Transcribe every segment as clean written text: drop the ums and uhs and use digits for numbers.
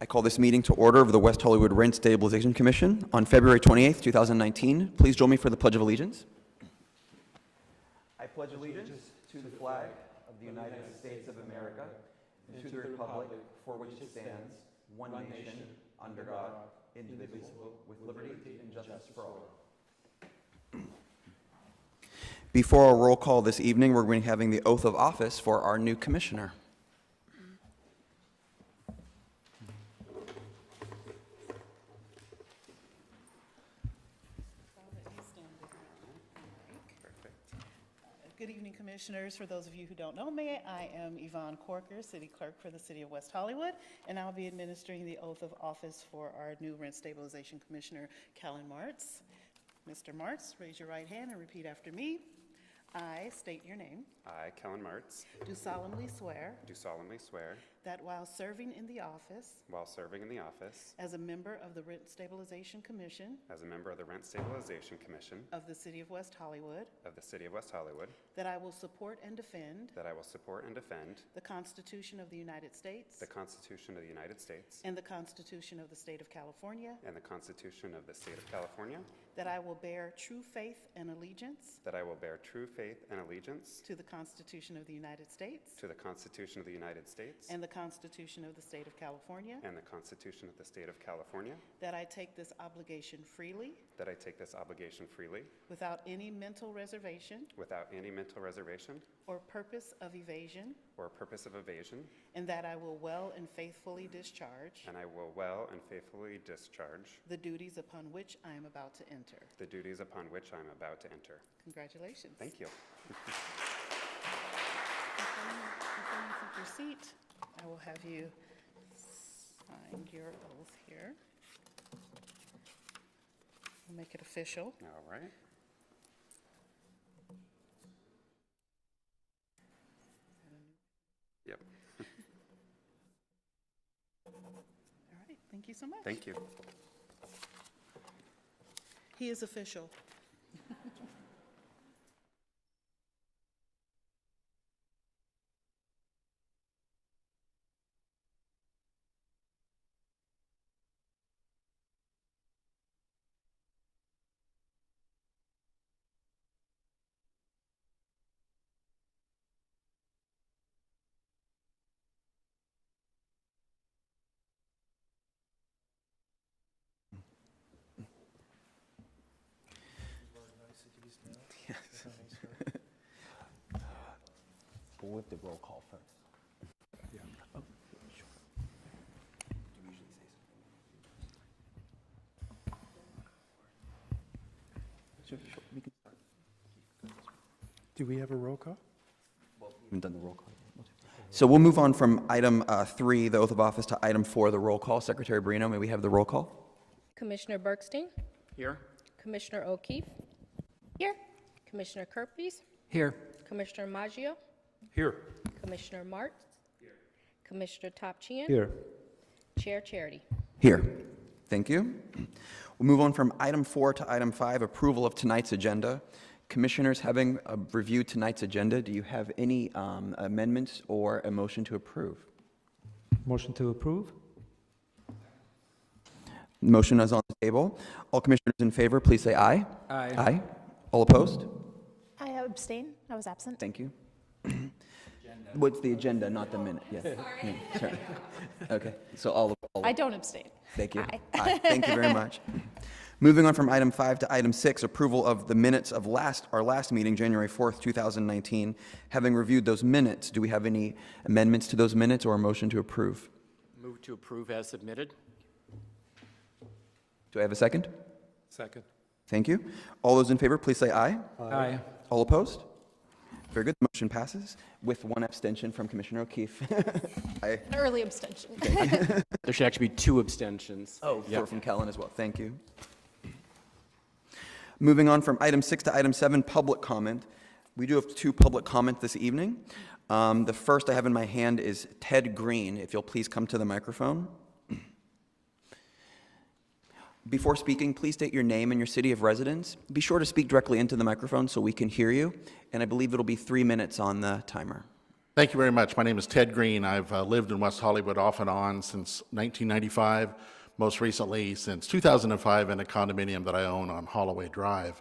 I call this meeting to order of the West Hollywood Rent Stabilization Commission on February 28th, 2019. Please join me for the Pledge of Allegiance. I pledge allegiance to the flag of the United States of America and to the republic for which it stands, one nation, under God, indivisible, with liberty and justice for all. Before our roll call this evening, we're going to be having the oath of office for our new commissioner. Good evening, Commissioners. For those of you who don't know me, I am Yvonne Corker, City Clerk for the City of West Hollywood, and I'll be administering the oath of office for our new Rent Stabilization Commissioner, Callan Martz. Mr. Martz, raise your right hand and repeat after me. I state your name. I, Callan Martz, Do solemnly swear do solemnly swear, that while serving in the office while serving in the office as a member of the Rent Stabilization Commission as a member of the Rent Stabilization Commission of the City of West Hollywood, of the City of West Hollywood, that I will support and defend that I will support and defend the Constitution of the United States the Constitution of the United States and the Constitution of the State of California, and the Constitution of the State of California, that I will bear true faith and allegiance that I will bear true faith and allegiance to the Constitution of the United States to the Constitution of the United States and the Constitution of the State of California, and the Constitution of the State of California, that I take this obligation freely that I take this obligation freely without any mental reservation without any mental reservation or purpose of evasion, or purpose of evasion, and that I will well and faithfully discharge and I will well and faithfully discharge the duties upon which I am about to enter. the duties upon which I am about to enter. Congratulations. Thank you. Before you take your seat, I will have you sign your oath here. We'll make it official. All right. Yep. All right, thank you so much. Thank you. He is official. We'll whip the roll call first. Yeah. Oh, sure. Do you usually say something? Sure, we can start. Do we have a roll call? Well, we haven't done the roll call yet. So we'll move on from item 3, the oath of office, to item 4, the roll call. Secretary Brino, may we have the roll call? Commissioner Bergstein, Here. Commissioner O'Keefe, here. Commissioner Kerpes, Here. Commissioner Maggio, Here. Commissioner Martz, here. Commissioner Topchian, Here. Chair Charity. Here. Thank you. We'll move on from item 4 to item 5, approval of tonight's agenda. Commissioners, having reviewed tonight's agenda, do you have any amendments or a motion to approve? Motion to approve? Motion is on the table. All commissioners in favor, please say aye. Aye. Aye. All opposed? I abstain. I was absent. Thank you. What's the agenda, not the minute? Yes. Yeah, sorry. Okay, so all. I don't abstain. Thank you. Aye. Aye. Thank you very much. Moving on from item 5 to item 6, approval of the minutes of our last meeting, January 4th, 2019. Having reviewed those minutes, do we have any amendments to those minutes or a motion to approve? Move to approve as submitted. Do I have a second? Second. Thank you. All those in favor, please say aye. Aye. All opposed? Very good. The motion passes with one abstention from Commissioner O'Keefe. An early abstention. There should actually be 2 abstentions. Oh, Yep. from Kellen as well. Thank you. Moving on from item 6 to item 7, public comment. We do have 2 public comments this evening. The first I have in my hand is Ted Green. If you'll please come to the microphone. Before speaking, please state your name and your city of residence. Be sure to speak directly into the microphone so we can hear you, and I believe it'll be 3 minutes on the timer. Thank you very much. My name is Ted Green. I've lived in West Hollywood off and on since 1995, most recently since 2005 in a condominium that I own on Holloway Drive.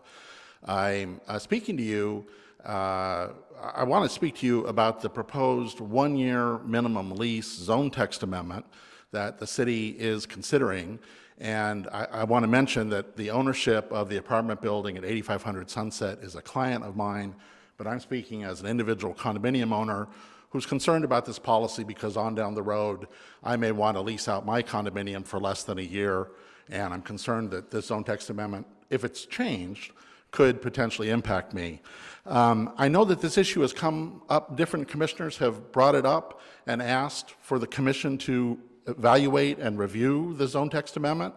I'm speaking to you, I want to speak to you about the proposed one-year minimum lease zone text amendment that the city is considering. And I want to mention that the ownership of the apartment building at 8500 Sunset is a client of mine, but I'm speaking as an individual condominium owner who's concerned about this policy because on down the road, I may want to lease out my condominium for less than a year, and I'm concerned that this zone text amendment, if it's changed, could potentially impact me. I know that this issue has come up, different commissioners have brought it up and asked for the commission to evaluate and review the zone text amendment.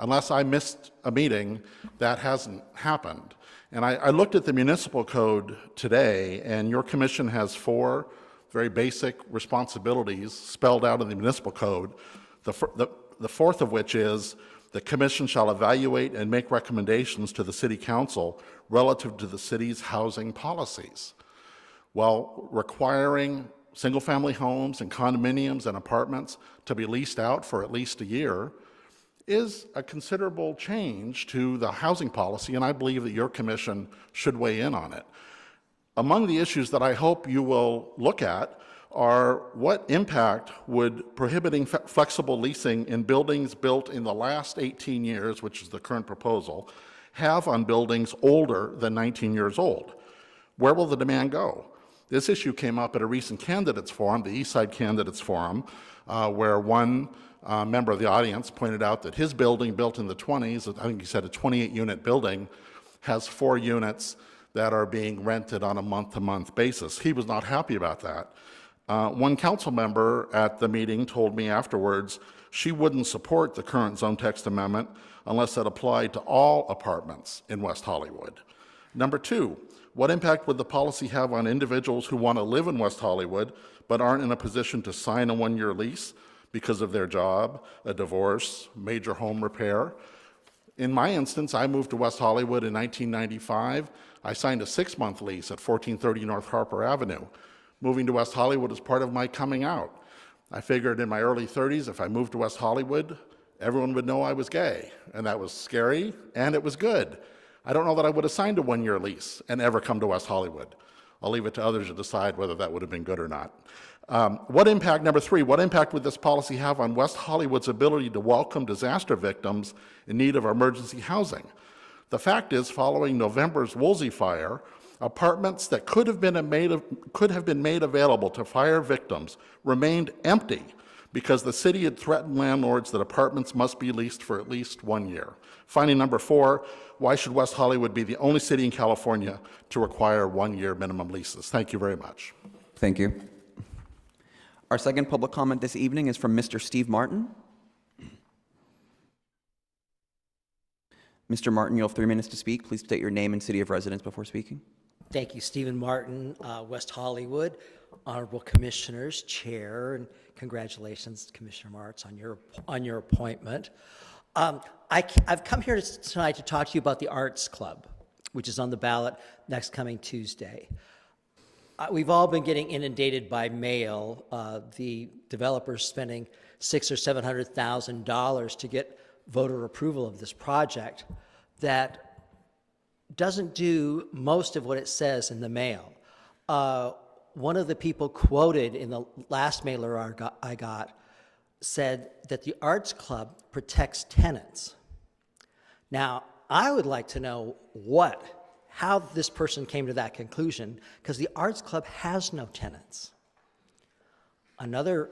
Unless I missed a meeting, that hasn't happened. And I looked at the municipal code today, and your commission has 4 very basic responsibilities spelled out in the municipal code, the 4th of which is the commission shall evaluate and make recommendations to the city council relative to the city's housing policies. Well, requiring single-family homes and condominiums and apartments to be leased out for at least a year is a considerable change to the housing policy, and I believe that your commission should weigh in on it. Among the issues that I hope you will look at are what impact would prohibiting flexible leasing in buildings built in the last 18 years, which is the current proposal, have on buildings older than 19 years old? Where will the demand go? This issue came up at a recent candidates forum, the Eastside Candidates Forum, where one member of the audience pointed out that his building, built in the 20s, I think he said a 28-unit building, has 4 units that are being rented on a month-to-month basis. He was not happy about that. One council member at the meeting told me afterwards she wouldn't support the current zone text amendment unless it applied to all apartments in West Hollywood. Number 2, what impact would the policy have on individuals who want to live in West Hollywood but aren't in a position to sign a one-year lease because of their job, a divorce, major home repair? In my instance, I moved to West Hollywood in 1995. I signed a 6-month lease at 1430 North Harper Avenue. Moving to West Hollywood is part of my coming out. I figured in my early 30s, if I moved to West Hollywood, everyone would know I was gay, and that was scary, and it was good. I don't know that I would have signed a one-year lease and ever come to West Hollywood. I'll leave it to others to decide whether that would have been good or not. Number 3, what impact would this policy have on West Hollywood's ability to welcome disaster victims in need of emergency housing? The fact is, following November's Woolsey fire, apartments that could have been made available to fire victims remained empty because the city had threatened landlords that apartments must be leased for at least 1 year. Finding number 4, why should West Hollywood be the only city in California to require 1-year minimum leases? Thank you very much. Thank you. Our second public comment this evening is from Mr. Steve Martin. Mr. Martin, you'll have 3 minutes to speak. Please state your name and city of residence before speaking. Thank you, Stephen Martin, West Hollywood, honorable commissioners, chair, and congratulations, Commissioner Martz, on your appointment. I've come here tonight to talk to you about the Arts Club, which is on the ballot next coming Tuesday. We've all been getting inundated by mail, the developers spending $600,000 or $700,000 to get voter approval of this project that doesn't do most of what it says in the mail. One of the people quoted in the last mailer I got said that the Arts Club protects tenants. Now, I would like to know how this person came to that conclusion, because the Arts Club has no tenants. Another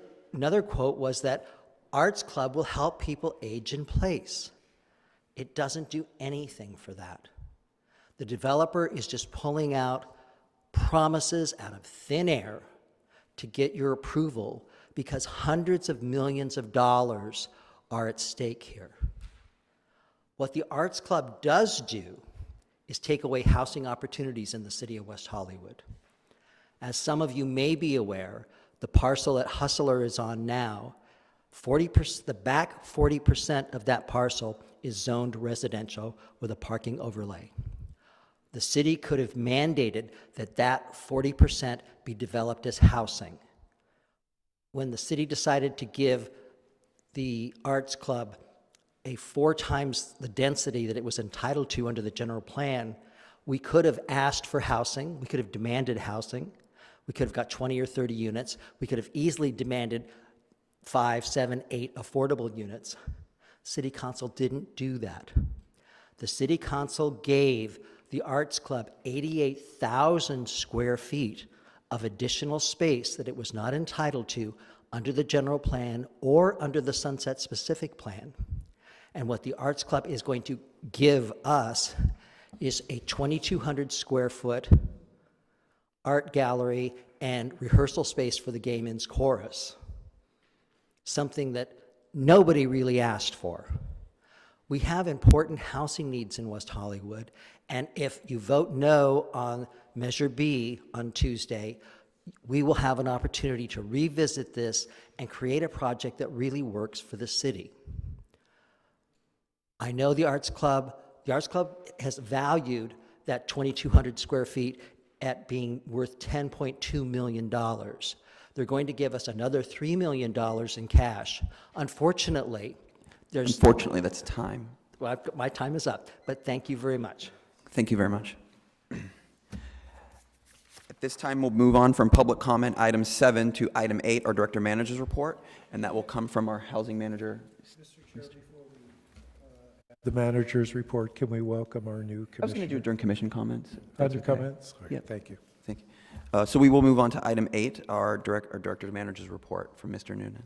quote was that Arts Club will help people age in place. It doesn't do anything for that. The developer is just pulling out promises out of thin air to get your approval because hundreds of millions of dollars are at stake here. What the Arts Club does do is take away housing opportunities in the city of West Hollywood. As some of you may be aware, the parcel that Hustler is on now, the back 40% of that parcel is zoned residential with a parking overlay. The city could have mandated that that 40% be developed as housing. When the city decided to give the Arts Club a 4 times the density that it was entitled to under the general plan, we could have asked for housing, we could have demanded housing, we could have got 20 or 30 units, we could have easily demanded 5, 7, 8 affordable units. City Council didn't do that. The City Council gave the Arts Club 88,000 square feet of additional space that it was not entitled to under the general plan or under the Sunset Specific Plan. And what the Arts Club is going to give us is a 2,200 square foot art gallery and rehearsal space for the Gay Men's Chorus, something that nobody really asked for. We have important housing needs in West Hollywood, and if you vote no on Measure B on Tuesday, we will have an opportunity to revisit this and create a project that really works for the city. I know the Arts Club has valued that 2,200 square feet at being worth $10.2 million. They're going to give us another $3 million in cash. Unfortunately, Unfortunately, that's time. well, my time is up, but thank you very much. Thank you very much. At this time, we'll move on from public comment, item 7, to item 8, our director manager's report, and that will come from our housing manager. The manager's report, can we welcome our new I was going to do commissioner? it during commission comments. if that's Under okay. comments? All right, Yep. thank you. Thank you. So we will move on to item 8, our director manager's report from Mr. Noonan.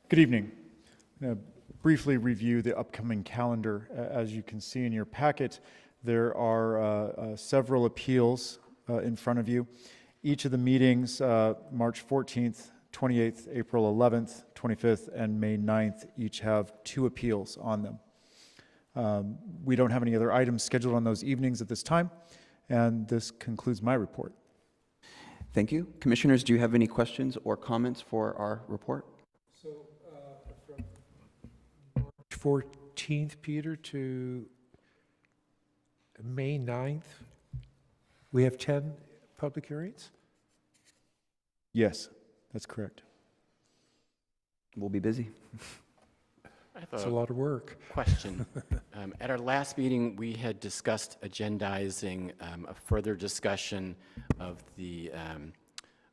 Good evening. I'm going to briefly review the upcoming calendar. As you can see in your packet, there are several appeals in front of you. Each of the meetings, March 14th, 28th, April 11th, 25th, and May 9th, each have 2 appeals on them. We don't have any other items scheduled on those evenings at this time, and this concludes my report. Thank you. Commissioners, do you have any questions or comments for our report? So from March 14th, Peter, to May 9th, we have 10 public hearings? Yes, that's correct. We'll be busy. I have It's a a lot of work. question. At our last meeting, we had discussed agendizing a further discussion of the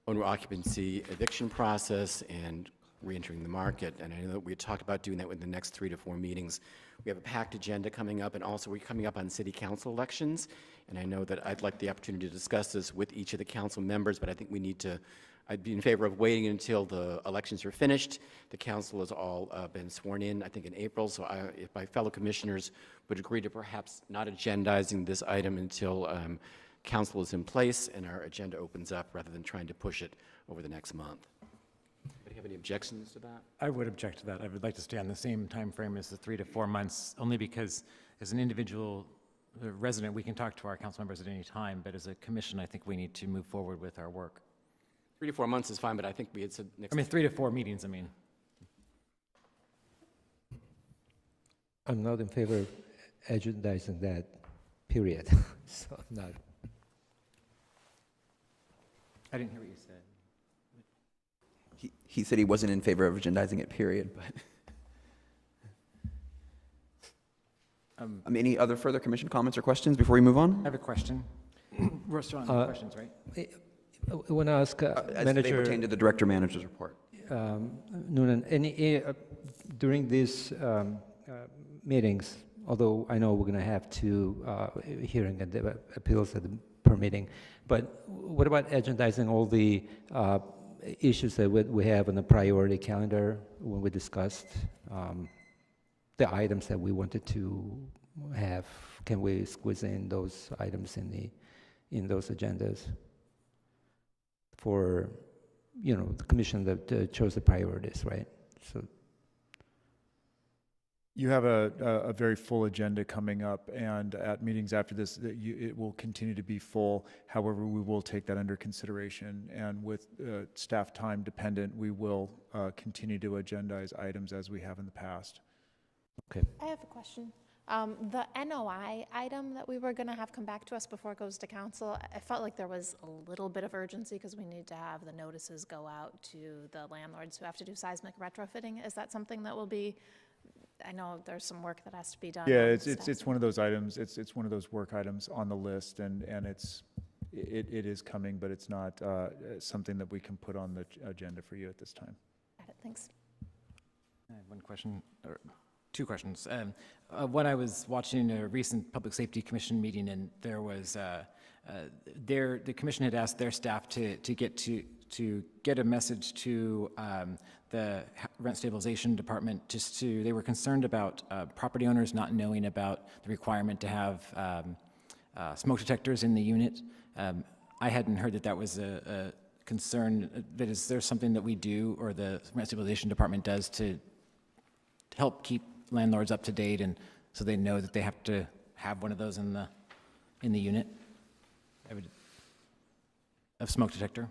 owner occupancy eviction process and reentering the market. And I know that we had talked about doing that within the next 3 to 4 meetings. We have a packed agenda coming up, and also we're coming up on city council elections. And I know that I'd like the opportunity to discuss this with each of the council members, but I think we need to, I'd be in favor of waiting until the elections are finished. The council has all been sworn in, I think, in April. So if my fellow commissioners would agree to perhaps not agendizing this item until council is in place and our agenda opens up, rather than trying to push it over the next month. Do you have any objections to that? I would object to that. I would like to stay on the same time frame as the 3 to 4 months, only because as an individual resident, we can talk to our council members at any time, but as a commission, I think we need to move forward with our work. 3 to 4 months is fine, but I think we had said next. I mean, 3 to 4 meetings, I mean. I'm not in favor of agendizing that, period. So I'm not. I didn't hear what you said. He said he wasn't in favor of agendizing it, period, but. Any other further commission comments or questions before we move I on? have a question. We're still on questions, right? I want to ask As they Manager pertain to the director manager's report. Noonan, during these meetings, although I know we're going to have 2 hearing and appeals at the per meeting, but what about agendizing all the issues that we have on the priority calendar when we discussed the items that we wanted to have? Can we squeeze in those items in those agendas for, the commission that chose the priorities, right? So You have a very full agenda coming up, and at meetings after this, it will continue to be full. However, we will take that under consideration, and with staff time dependent, we will continue to agendize items as we have in the past. okay. I have a question. The NOI item that we were going to have come back to us before it goes to council, I felt like there was a little bit of urgency because we need to have the notices go out to the landlords who have to do seismic retrofitting. Is that something that will be, I know there's some work that has to be done. Yeah, on it's staff. one of those items, it's one of those work items on the list, and it is coming, but it's not something that we can put on the agenda for you at this time. Got it, thanks. I have one question, or two questions. One, I was watching a recent Public Safety Commission meeting, and there was, the commission had asked their staff to get a message to the Rent Stabilization Department, they were concerned about property owners not knowing about the requirement to have smoke detectors in the unit. I hadn't heard that that was a concern. That is there something that we do, or the Rent Stabilization Department does, to help keep landlords up to date, and so they know that they have to have one of those in the unit? A smoke detector?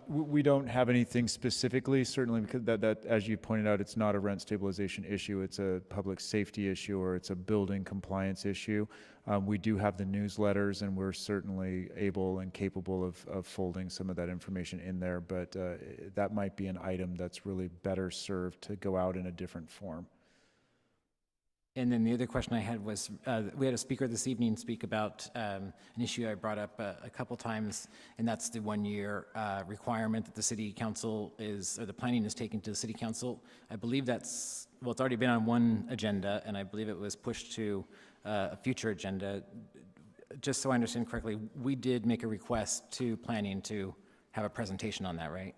We don't have anything specifically, certainly, because that, as you pointed out, it's not a rent stabilization issue, it's a public safety issue, or it's a building compliance issue. We do have the newsletters, and we're certainly able and capable of folding some of that information in there, but that might be an item that's really better served to go out in a different form. And then the other question I had was, we had a speaker this evening speak about an issue I brought up a couple times, and that's the 1-year requirement that the city council or the planning is taking to the city council. I believe that's, well, it's already been on one agenda, and I believe it was pushed to a future agenda. Just so I understand correctly, we did make a request to planning to have a presentation on that, right?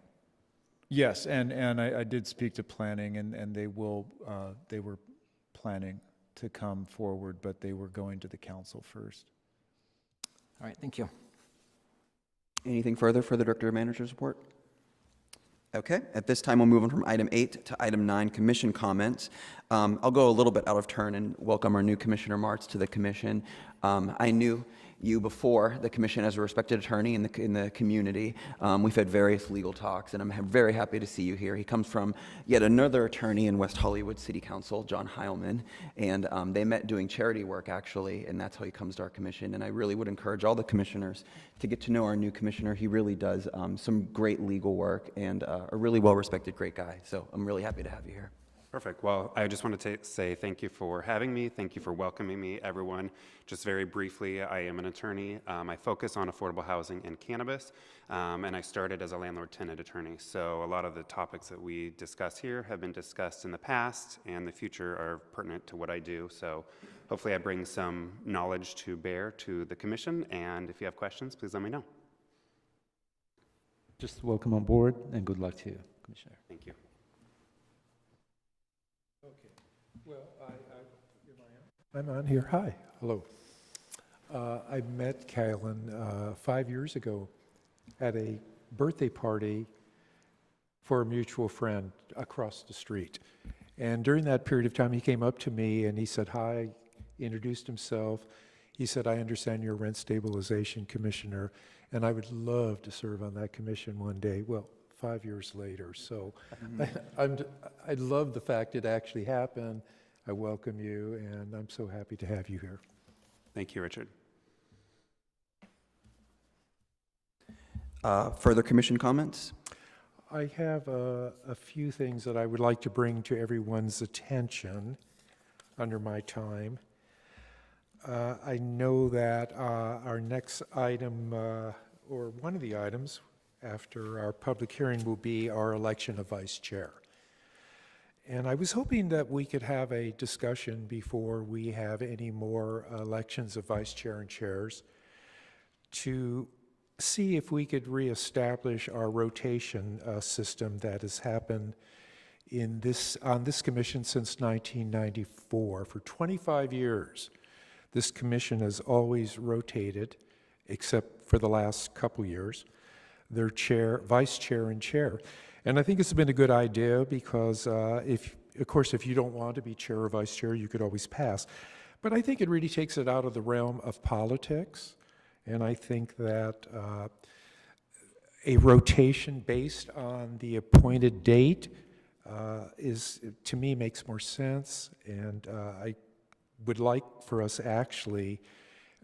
Yes, and I did speak to planning, and they were planning to come forward, but they were going to the council first. All right, thank you. Anything further for the Director of Manager's report? Okay, at this time, we'll move on from item 8 to item 9, commission comments. I'll go a little bit out of turn and welcome our new Commissioner Martz to the commission. I knew you before the commission as a respected attorney in the community. We've had various legal talks, and I'm very happy to see you here. He comes from yet another attorney in West Hollywood City Council, John Heilman, and they met doing charity work, actually, and that's how he comes to our commission. And I really would encourage all the commissioners to get to know our new commissioner. He really does some great legal work, and a really well-respected, great guy. So I'm really happy to have you here. Perfect. Well, I just want to say thank you for having me. Thank you for welcoming me, everyone. Just very briefly, I am an attorney. I focus on affordable housing and cannabis, and I started as a landlord-tenant attorney. So a lot of the topics that we discuss here have been discussed in the past, and the future are pertinent to what I do. So hopefully I bring some knowledge to bear to the commission, and if you have questions, please let me know. Just welcome on board, and good luck to you, Commissioner. Thank you. Well, I'm on here. Hi. Hello. I met Kylan 5 years ago at a birthday party for a mutual friend across the street. And during that period of time, he came up to me and he said, hi, introduced himself. He said, I understand you're a rent stabilization commissioner, and I would love to serve on that commission one day. Well, 5 years later. So I love the fact it actually happened. I welcome you, and I'm so happy to have you here. Thank you, Richard. Further commission comments? I have a few things that I would like to bring to everyone's attention under my time. I know that our next item, or one of the items after our public hearing, will be our election of vice chair. And I was hoping that we could have a discussion before we have any more elections of vice chair and chairs to see if we could reestablish our rotation system that has happened on this commission since 1994. For 25 years, this commission has always rotated, except for the last couple years, their chair, vice chair, and chair. And I think it's been a good idea because of course, if you don't want to be chair or vice chair, you could always pass. But I think it really takes it out of the realm of politics. And I think that a rotation based on the appointed date to me, makes more sense. And I would like for us actually,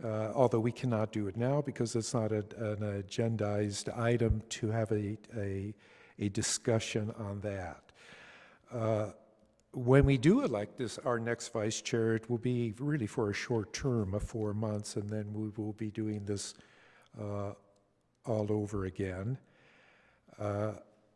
although we cannot do it now because it's not an agendized item, to have a discussion on that. When we do elect our next vice chair, it will be really for a short term of 4 months, and then we will be doing this all over again.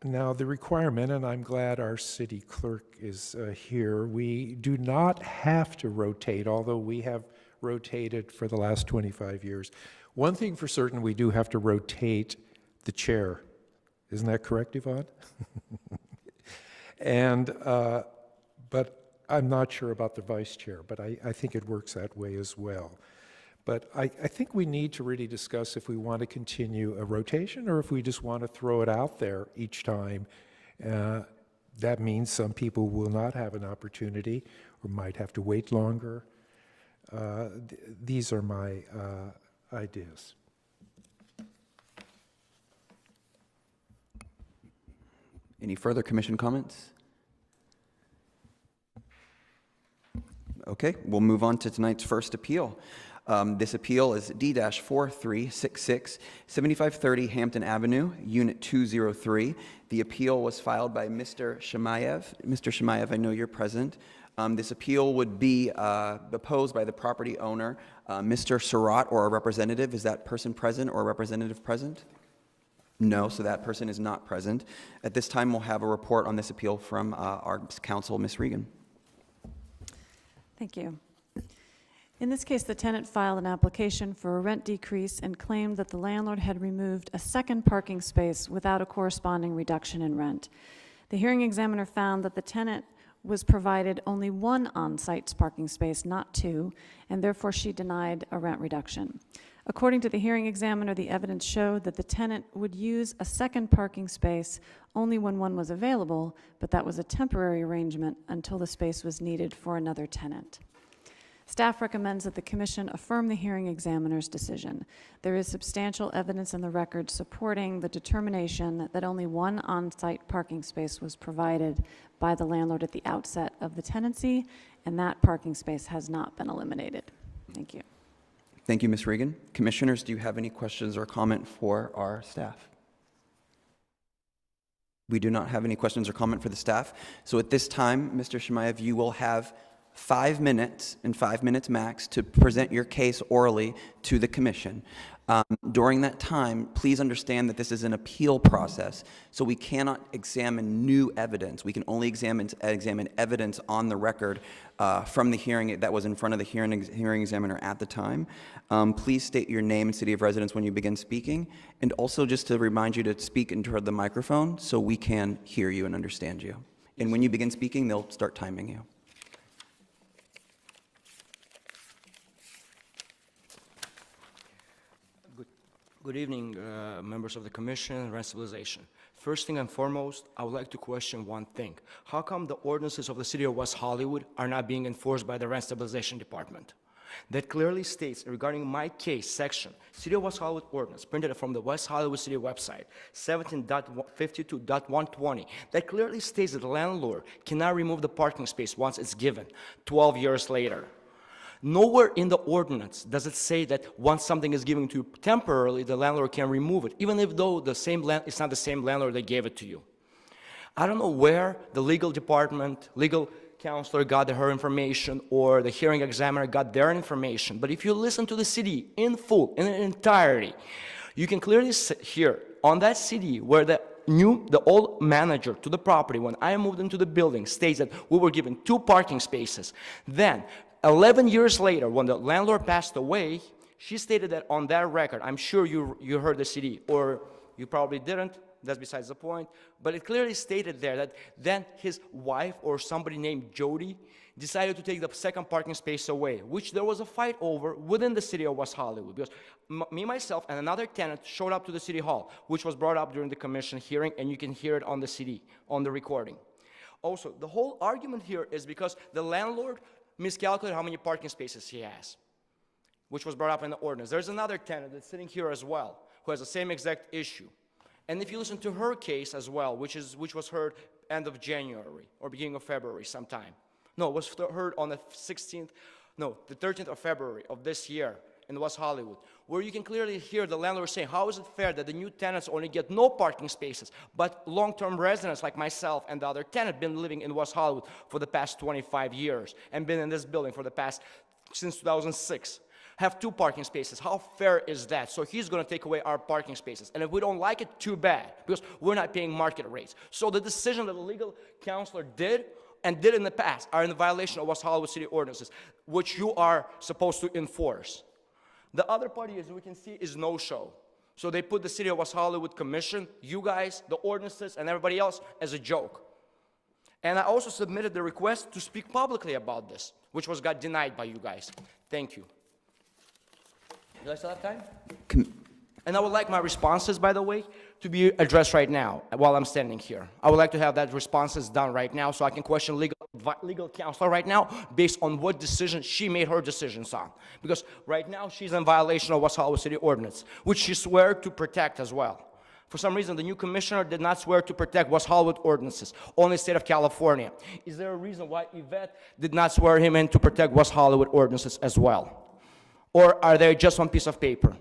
Now, the requirement, and I'm glad our city clerk is here, we do not have to rotate, although we have rotated for the last 25 years. One thing for certain, we do have to rotate the chair. Isn't that correct, Yvonne? And, but I'm not sure about the vice chair, but I think it works that way as well. But I think we need to really discuss if we want to continue a rotation or if we just want to throw it out there each time. That means some people will not have an opportunity or might have to wait longer. These are my ideas. Any further commission comments? Okay, we'll move on to tonight's first appeal. This appeal is D-4366, 7530 Hampton Avenue, Unit 203. The appeal was filed by Mr. Shemaev. Mr. Shemaev, I know you're present. This appeal would be opposed by the property owner, Mr. Surratt, or a representative. Is that person present or a representative present? No, so that person is not present. At this time, we'll have a report on this appeal from our counsel, Ms. Regan. Thank you. In this case, the tenant filed an application for a rent decrease and claimed that the landlord had removed a second parking space without a corresponding reduction in rent. The hearing examiner found that the tenant was provided only one on-site parking space, not two, and therefore she denied a rent reduction. According to the hearing examiner, the evidence showed that the tenant would use a second parking space only when one was available, but that was a temporary arrangement until the space was needed for another tenant. Staff recommends that the Commission affirm the hearing examiner's decision. There is substantial evidence in the record supporting the determination that only one on-site parking space was provided by the landlord at the outset of the tenancy, and that parking space has not been eliminated. Thank you. Thank you, Ms. Regan. Commissioners, do you have any questions or comment for our staff? We do not have any questions or comment for the staff. So at this time, Mr. Shemaev, you will have 5 minutes and 5 minutes max to present your case orally to the commission. During that time, please understand that this is an appeal process, so we cannot examine new evidence. We can only examine evidence on the record from the hearing that was in front of the hearing examiner at the time. Please state your name and city of residence when you begin speaking, and also just to remind you to speak into the microphone so we can hear you and understand you. And when you begin speaking, they'll start timing you. Good evening, members of the Commission and Rent Stabilization. First thing and foremost, I would like to question one thing. How come the ordinances of the City of West Hollywood are not being enforced by the Rent Stabilization Department? That clearly states, regarding my case section, City of West Hollywood ordinance, printed from the West Hollywood City website, 17.52.120, that clearly states that the landlord cannot remove the parking space once it's given, 12 years later. Nowhere in the ordinance does it say that once something is given to you temporarily, the landlord can remove it, even if though it's not the same landlord that gave it to you. I don't know where the legal department, legal counselor got her information or the hearing examiner got their information, but if you listen to the CD in full, in entirety, you can clearly hear on that CD where the old manager to the property, when I moved into the building, states that we were given 2 parking spaces. Then 11 years later, when the landlord passed away, she stated that on that record, I'm sure you heard the CD, or you probably didn't, that's besides the point, but it clearly stated there that then his wife or somebody named Jody decided to take the second parking space away, which there was a fight over within the City of West Hollywood, because me, myself, and another tenant showed up to the City Hall, which was brought up during the commission hearing, and you can hear it on the CD, on the recording. Also, the whole argument here is because the landlord miscalculated how many parking spaces he has, which was brought up in the ordinance. There's another tenant that's sitting here as well, who has the same exact issue. And if you listen to her case as well, which was heard end of January or beginning of February sometime. No, it was heard on the 16th, no, the 13th of February of this year in West Hollywood, where you can clearly hear the landlord saying, how is it fair that the new tenants only get no parking spaces, but long-term residents like myself and the other tenant been living in West Hollywood for the past 25 years and been in this building for the past, since 2006, have 2 parking spaces. How fair is that? So he's going to take away our parking spaces. And if we don't like it, too bad, because we're not paying market rates. So the decision that the legal counselor did and did in the past are in violation of West Hollywood City ordinances, which you are supposed to enforce. The other party, as we can see, is no-show. So they put the City of West Hollywood Commission, you guys, the ordinances, and everybody else as a joke. And I also submitted the request to speak publicly about this, which got denied by you guys. Thank you. Do I still have time? And I would like my responses, by the way, to be addressed right now while I'm standing here. I would like to have that responses done right now so I can question legal counselor right now based on what decision she made her decisions on. Because right now she's in violation of West Hollywood City Ordinance, which she swore to protect as well. For some reason, the new commissioner did not swear to protect West Hollywood ordinances, only the state of California. Is there a reason why Yvette did not swear him in to protect West Hollywood ordinances as well? Or are they just one piece of paper?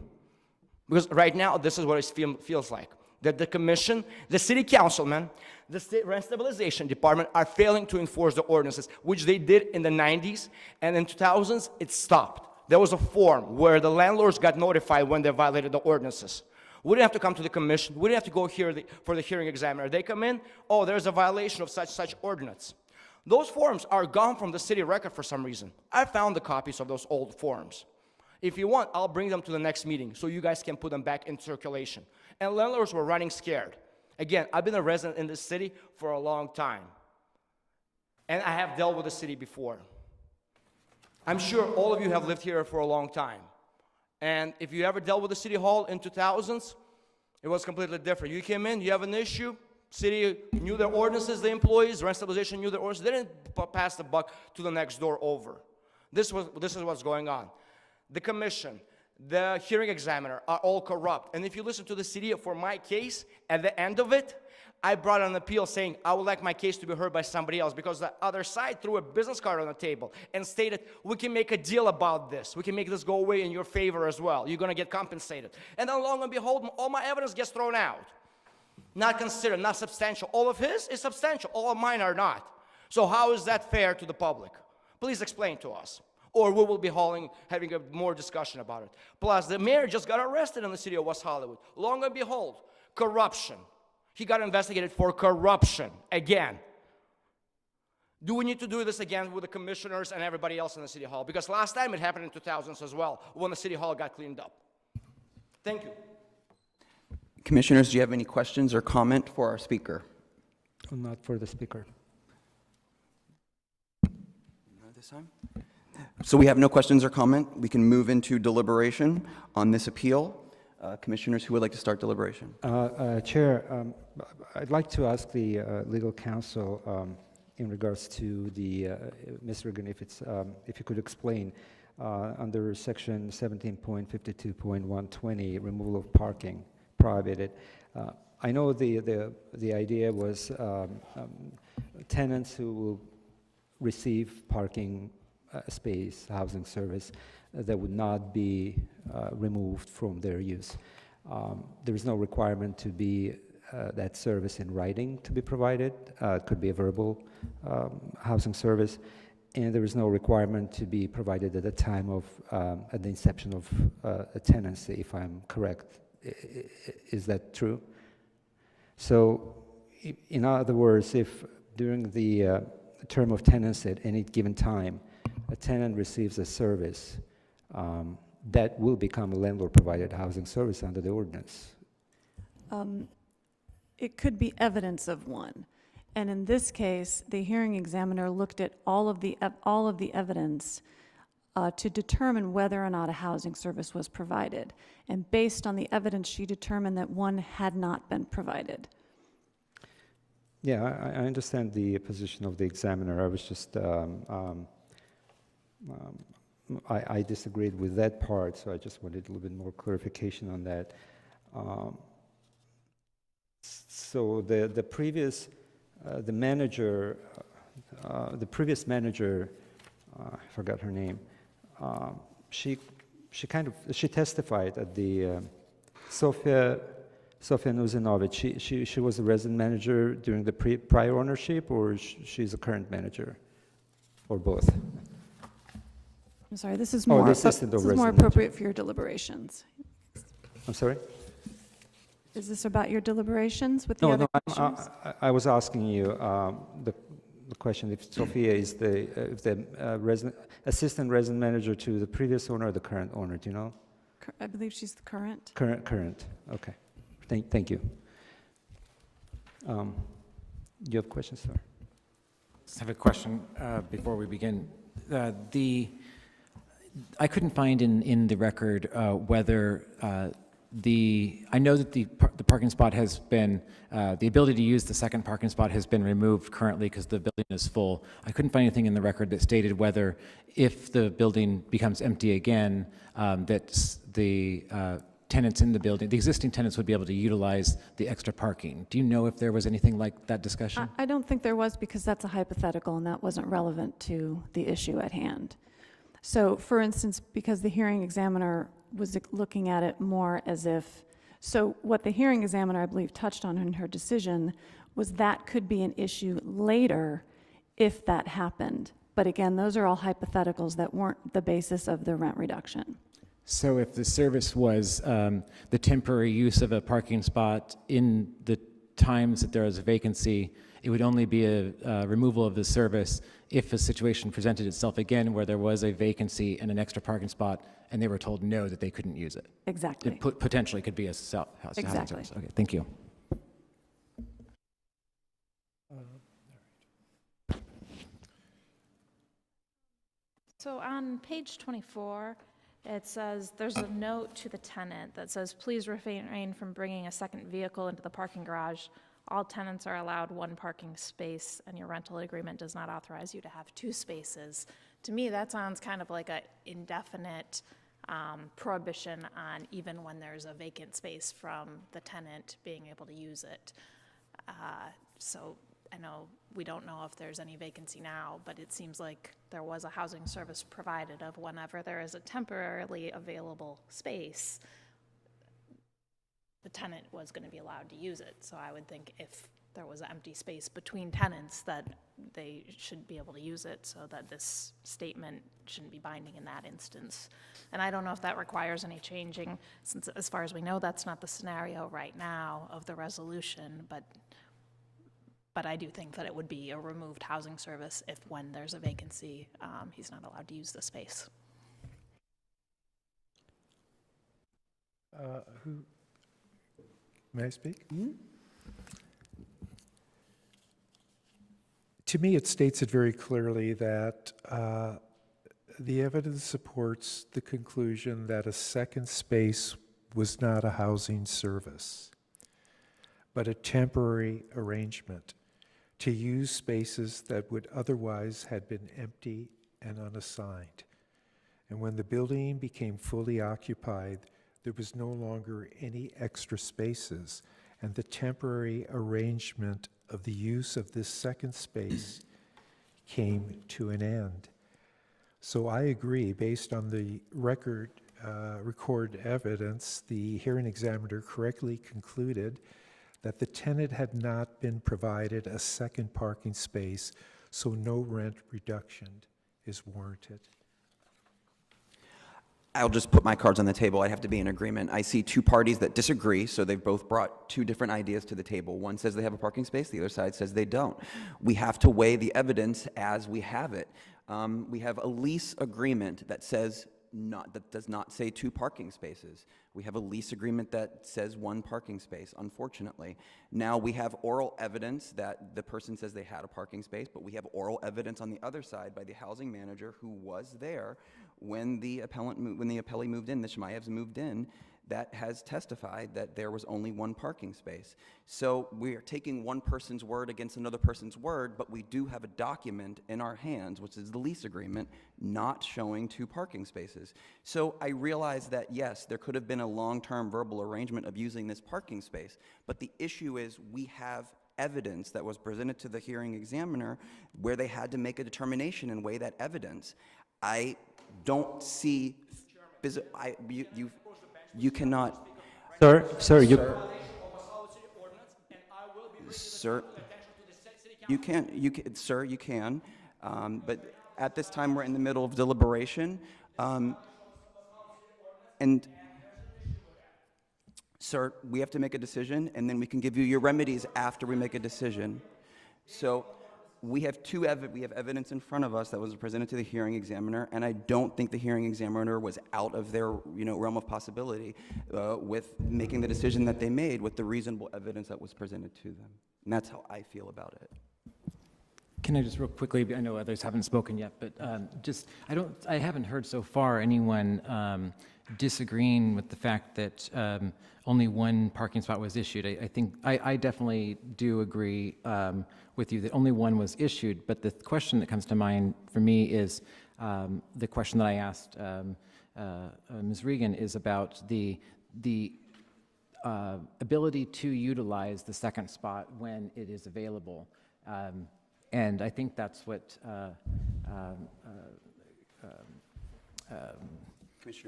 Because right now, this is what it feels like. That the commission, the city councilman, the state rent stabilization department are failing to enforce the ordinances, which they did in the 90s, and in 2000s, it stopped. There was a form where the landlords got notified when they violated the ordinances. We didn't have to come to the commission. We didn't have to go here for the hearing examiner. They come in, oh, there's a violation of such ordinance. Those forms are gone from the city record for some reason. I found the copies of those old forms. If you want, I'll bring them to the next meeting so you guys can put them back in circulation. And landlords were running scared. Again, I've been a resident in this city for a long time. And I have dealt with the city before. I'm sure all of you have lived here for a long time. And if you ever dealt with the city hall in 2000s, it was completely different. You came in, you have an issue, city knew their ordinances, the employees, rent stabilization knew their ordinances. They didn't pass the buck to the next door over. This is what's going on. The commission, the hearing examiner are all corrupt. And if you listen to the city for my case, at the end of it, I brought an appeal saying I would like my case to be heard by somebody else because the other side threw a business card on the table and stated, we can make a deal about this. We can make this go away in your favor as well. You're going to get compensated. And then lo and behold, all my evidence gets thrown out. Not considered, not substantial. All of his is substantial. All of mine are not. So how is that fair to the public? Please explain to us. Or we will be having a more discussion about it. Plus, the mayor just got arrested in the city of West Hollywood. Lo and behold, corruption. He got investigated for corruption again. Do we need to do this again with the commissioners and everybody else in the city hall? Because last time it happened in 2000s as well, when the city hall got cleaned up. Thank you. Commissioners, do you have any questions or comment for our speaker? Not for the speaker. Not this time? So we have no questions or comment. We can move into deliberation on this appeal. Commissioners, who would like to start deliberation? Chair, I'd like to ask the legal counsel in regards to the, Ms. Riggin, if you could explain under section 17.52.120, removal of parking prohibited. I know the idea was tenants who will receive parking space, housing service, that would not be removed from their use. There is no requirement to be that service in writing to be provided. It could be a verbal housing service, and there is no requirement to be provided at the time of, at the inception of a tenancy, if I'm correct. Is that true? So, in other words, if during the term of tenancy at any given time, a tenant receives a service, that will become a landlord-provided housing service under the ordinance. It could be evidence of one. And in this case, the hearing examiner looked at all of the evidence to determine whether or not a housing service was provided. And based on the evidence, she determined that one had not been provided. Yeah, I understand the position of the examiner. I was just, I disagreed with that part, so I just wanted a little bit more clarification on that. So the previous, the manager, I forgot her name, she testified at the Sofia Nuzinovic. She was a resident manager during the prior ownership, or she's a current manager, or both? I'm sorry, this is Oh, the more, assistant this of is more resident appropriate for your deliberations. I'm sorry? Is this about your deliberations with the No, other no, commissioners? I was asking you the question if Sophia is the assistant resident manager to the previous owner or the current owner, do you know? I believe she's the current. Current, okay. Thank you. You have questions, sir? I have a question before we begin. I couldn't find in the record whether I know that the parking spot has been, the ability to use the second parking spot has been removed currently because the building is full. I couldn't find anything in the record that stated whether, if the building becomes empty again, that the tenants in the building, the existing tenants would be able to utilize the extra parking. Do you know if there was anything like that discussion? I don't think there was, because that's a hypothetical and that wasn't relevant to the issue at hand. So, for instance, because the hearing examiner was looking at it more as if, so what the hearing examiner, I believe, touched on in her decision was that could be an issue later if that happened. But again, those are all hypotheticals that weren't the basis of the rent reduction. So if the service was the temporary use of a parking spot in the times that there is a vacancy, it would only be a removal of the service if a situation presented itself again where there was a vacancy and an extra parking spot and they were told no, that they couldn't use it. Exactly. It potentially could be a housing Exactly. service. Okay, thank you. So on page 24, it says, there's a note to the tenant that says, please refrain from bringing a second vehicle into the parking garage. All tenants are allowed one parking space, and your rental agreement does not authorize you to have 2 spaces. To me, that sounds kind of like an indefinite prohibition on even when there's a vacant space from the tenant being able to use it. So I know we don't know if there's any vacancy now, but it seems like there was a housing service provided of whenever there is a temporarily available space, the tenant was going to be allowed to use it. So I would think if there was an empty space between tenants, that they should be able to use it, so that this statement shouldn't be binding in that instance. And I don't know if that requires any changing, since as far as we know, that's not the scenario right now of the resolution, but I do think that it would be a removed housing service if, when there's a vacancy, he's not allowed to use the space. May I speak? To me, it states it very clearly that the evidence supports the conclusion that a second space was not a housing service, but a temporary arrangement to use spaces that would otherwise have been empty and unassigned. And when the building became fully occupied, there was no longer any extra spaces, and the temporary arrangement of the use of this second space came to an end. So I agree, based on the record evidence, the hearing examiner correctly concluded that the tenant had not been provided a second parking space, so no rent reduction is warranted. I'll just put my cards on the table. I have to be in agreement. I see 2 parties that disagree, so they've both brought 2 different ideas to the table. One says they have a parking space, the other side says they don't. We have to weigh the evidence as we have it. We have a lease agreement that says that does not say 2 parking spaces. We have a lease agreement that says 1 parking space, unfortunately. Now we have oral evidence that the person says they had a parking space, but we have oral evidence on the other side by the housing manager who was there when the appellee moved in, the Shemaevs moved in, that has testified that there was only 1 parking space. So we are taking one person's word against another person's word, but we do have a document in our hands, which is the lease agreement, not showing 2 parking spaces. So I realize that, yes, there could have been a long-term verbal arrangement of using this parking space, but the issue is we have evidence that was presented to the hearing examiner where they had to make a determination and weigh that evidence. don't see, you cannot, Sir, sir, sir, you can, but at this time, we're in the middle of deliberation, and, sir, we have to make a decision, and then we can give you your remedies after we make a decision. So, we have we have evidence in front of us that was presented to the hearing examiner, and I don't think the hearing examiner was out of their, realm of possibility with making the decision that they made with the reasonable evidence that was presented to them. And that's how I feel about it. Can I just real quickly, I know others haven't spoken yet, but I haven't heard so far anyone disagreeing with the fact that only one parking spot was issued. I definitely do agree with you that only one was issued, but the question that comes to mind for me is the question that I asked Ms. Regan is about the ability to utilize the second spot when it is available. And I think that's what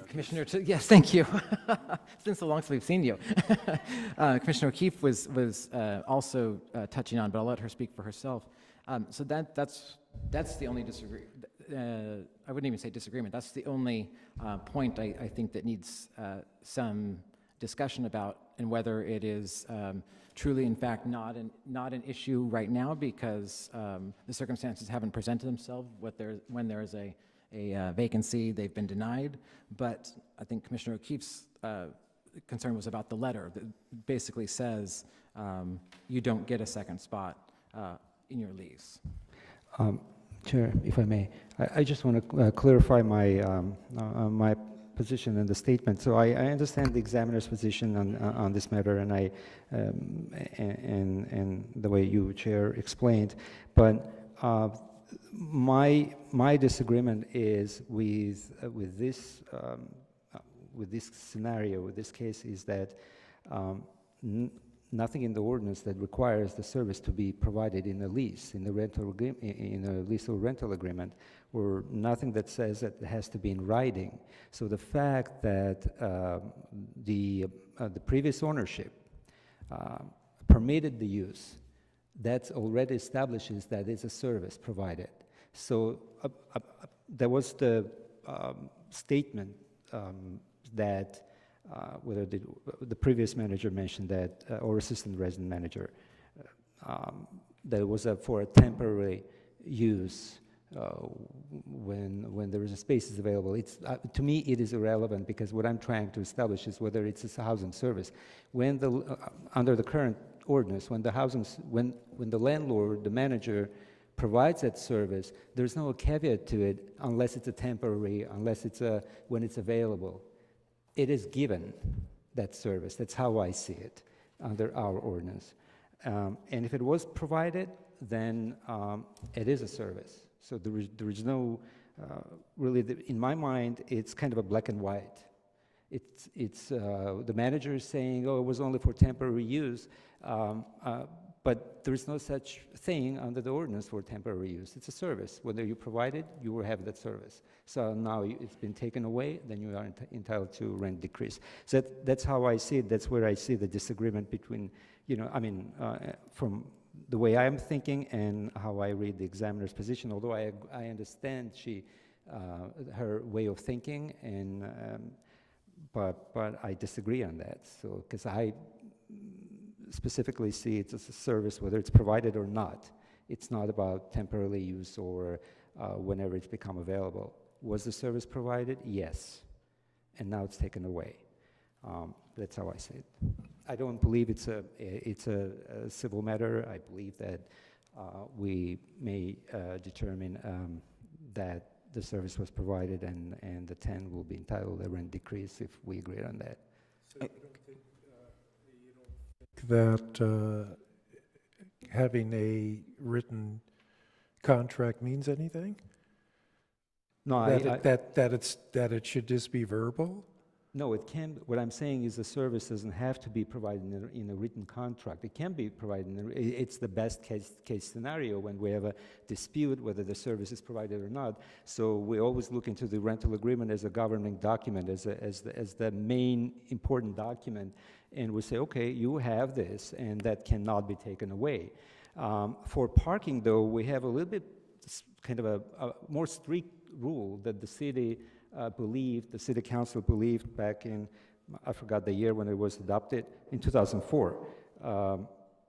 Commissioner, yes, thank you. It's been so long since we've seen you. Commissioner O'Keefe was also touching on, but I'll let her speak for herself. So that's the only I wouldn't even say disagreement. That's the only point I think that needs some discussion about, and whether it is truly, in fact, not an issue right now because the circumstances haven't presented themselves. When there is a vacancy, they've been denied. But I think Commissioner O'Keefe's concern was about the letter that basically says you don't get a second spot in your lease. Chair, if I may, I just want to clarify my position in the statement. So I understand the examiner's position on this matter, and and the way you, Chair, explained, but my disagreement is with this scenario, with this case, is that nothing in the ordinance that requires the service to be provided in a lease, in a lease or rental agreement, or nothing that says that it has to be in writing. So the fact that the previous ownership permitted the use, that already establishes that it's a service provided. So there was the statement that whether the previous manager mentioned that, or assistant resident manager, that it was for a temporary use when there is a space available. It's to me it is irrelevant, because what I'm trying to establish is whether it's a housing service. When under the current ordinance, when the landlord, the manager, provides that service, there's no caveat to it unless it's a temporary, unless it's when it's available. It is given, that service. That's how I see it under our ordinance. And if it was provided, then it is a service. So there is no, really, in my mind, it's kind of a black and white. It's the manager is saying, oh, it was only for temporary use, but there is no such thing under the ordinance for temporary use. It's a service. Whether you provide it, you will have that service. So now it's been taken away, then you are entitled to rent decrease. So that's how I see it. That's where I see the disagreement between, from the way I'm thinking and how I read the examiner's position, although I understand her way of thinking, and but I disagree on that. So, because I specifically see it as a service, whether it's provided or not. It's not about temporary use or whenever it's become available. Was the service provided? Yes. And now it's taken away. That's how I see it. I don't believe it's a civil matter. I believe that we may determine that the service was provided, and the tenant will be entitled to a rent decrease if we agree on that. So that having a written contract means anything? No, That it should just be verbal? No, it can, what I'm saying is the service doesn't have to be provided in a written contract. It can be provided it's the best case scenario when we have a dispute whether the service is provided or not. So we always look into the rental agreement as a governing document, as the main important document, and we say, okay, you have this, and that cannot be taken away. For parking, though, we have a little bit kind of a more strict rule that the city council believed back in, I forgot the year when it was adopted, in 2004.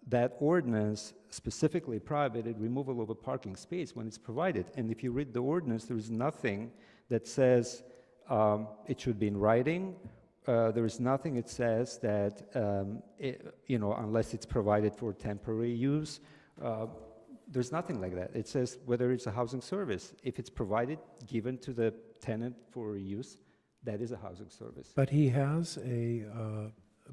That ordinance specifically prohibited removal of a parking space when it's provided. And if you read the ordinance, there is nothing that says it should be in writing. There is nothing that says that, unless it's provided for temporary use, there's nothing like that. It says whether it's a housing service. If it's provided, given to the tenant for use, that is a housing service. But he has a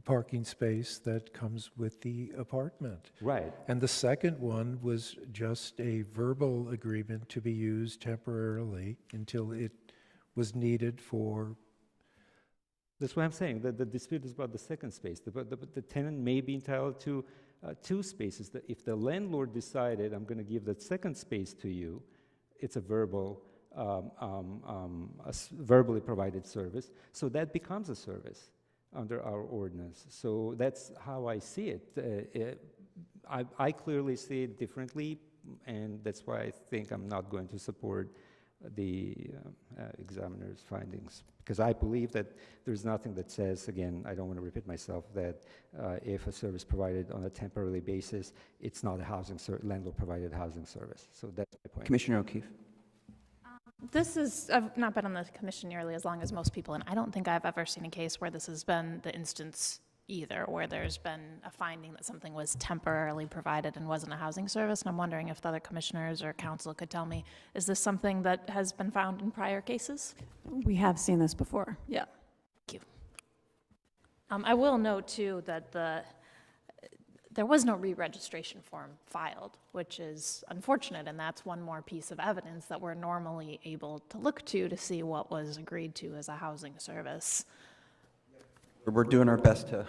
parking space that comes with the apartment. Right. And the second one was just a verbal agreement to be used temporarily until it was needed for. That's what I'm saying. The dispute is about the second space. The tenant may be entitled to 2 spaces. If the landlord decided, I'm going to give that second space to you, it's a verbally provided service. So that becomes a service under our ordinance. So that's how I see it. I clearly see it differently, and that's why I think I'm not going to support the examiner's findings, because I believe that there's nothing that says, again, I don't want to repeat myself, that if a service provided on a temporary basis, it's not a landlord-provided housing service. So that's my point. Commissioner O'Keefe. I've not been on the commission nearly as long as most people, and I don't think I've ever seen a case where this has been the instance either, where there's been a finding that something was temporarily provided and wasn't a housing service. And I'm wondering if the other commissioners or council could tell me, is this something that has been found in prior cases? We have seen this before. Yeah. Thank you. I will note, too, that there was no re-registration form filed, which is unfortunate, and that's one more piece of evidence that we're normally able to look to see what was agreed to as a housing service. We're doing our best to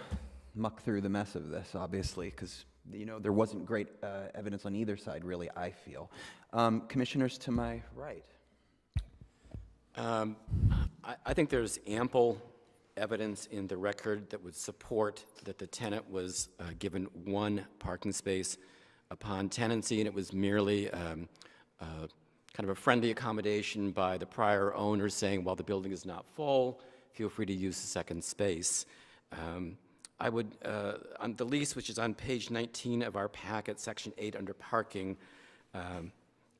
muck through the mess of this, obviously, because there wasn't great evidence on either side, really, I feel. Commissioners to my right. I think there's ample evidence in the record that would support that the tenant was given 1 parking space upon tenancy, and it was merely kind of a friendly accommodation by the prior owner saying, while the building is not full, feel free to use the second space. I would, on the lease, which is on page 19 of our packet, section 8 under parking,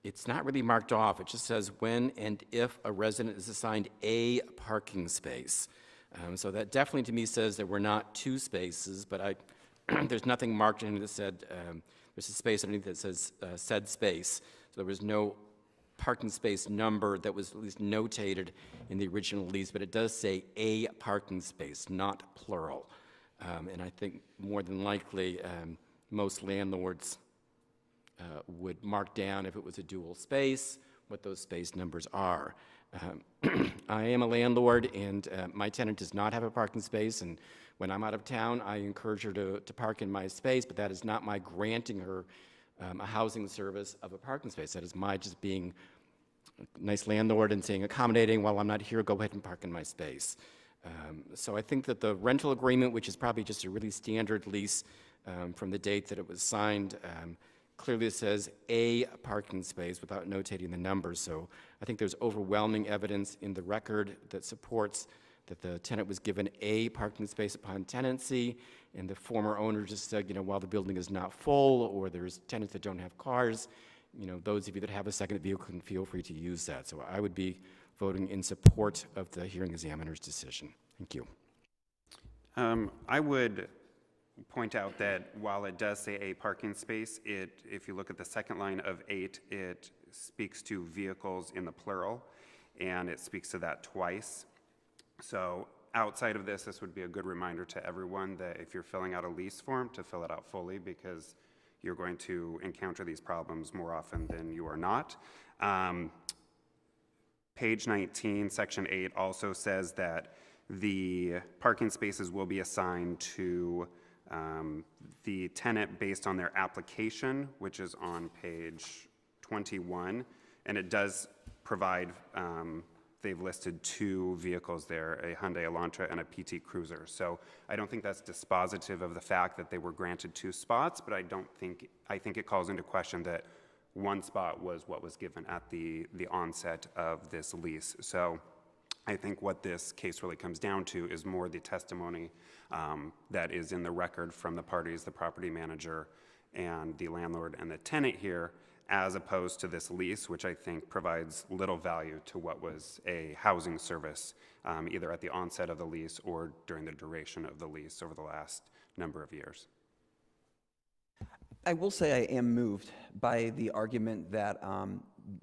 it's not really marked off. It just says when and if a resident is assigned a parking space. So that definitely to me says there were not 2 spaces, but there's nothing marked in it that said, there's a space underneath that says said space. So there was no parking space number that was at least notated in the original lease, but it does say a parking space, not plural. And I think more than likely, most landlords would mark down if it was a dual space, what those space numbers are. I am a landlord, and my tenant does not have a parking space, and when I'm out of town, I encourage her to park in my space, but that is not my granting her a housing service of a parking space. That is my just being a nice landlord and saying, accommodating, while I'm not here, go ahead and park in my space. So I think that the rental agreement, which is probably just a really standard lease from the date that it was signed, clearly says a parking space without notating the numbers. So I think there's overwhelming evidence in the record that supports that the tenant was given a parking space upon tenancy, and the former owner just said, while the building is not full, or there's tenants that don't have cars, those of you that have a second vehicle can feel free to use that. So I would be voting in support of the hearing examiner's decision. Thank you. I would point out that while it does say a parking space, if you look at the second line of 8, it speaks to vehicles in the plural, and it speaks to that twice. So outside of this would be a good reminder to everyone that if you're filling out a lease form, to fill it out fully, because you're going to encounter these problems more often than you are not. Page 19, section 8 also says that The parking spaces will be assigned to the tenant based on their application, which is on page 21, and it does provide, they've listed 2 vehicles there, a Hyundai Elantra and a PT Cruiser. So I don't think that's dispositive of the fact that they were granted 2 spots, but I think it calls into question that 1 spot was what was given at the onset of this lease. So I think what this case really comes down to is more the testimony that is in the record from the parties, the property manager and the landlord and the tenant here, as opposed to this lease, which I think provides little value to what was a housing service, either at the onset of the lease or during the duration of the lease over the last number of years. I will say I am moved by the argument that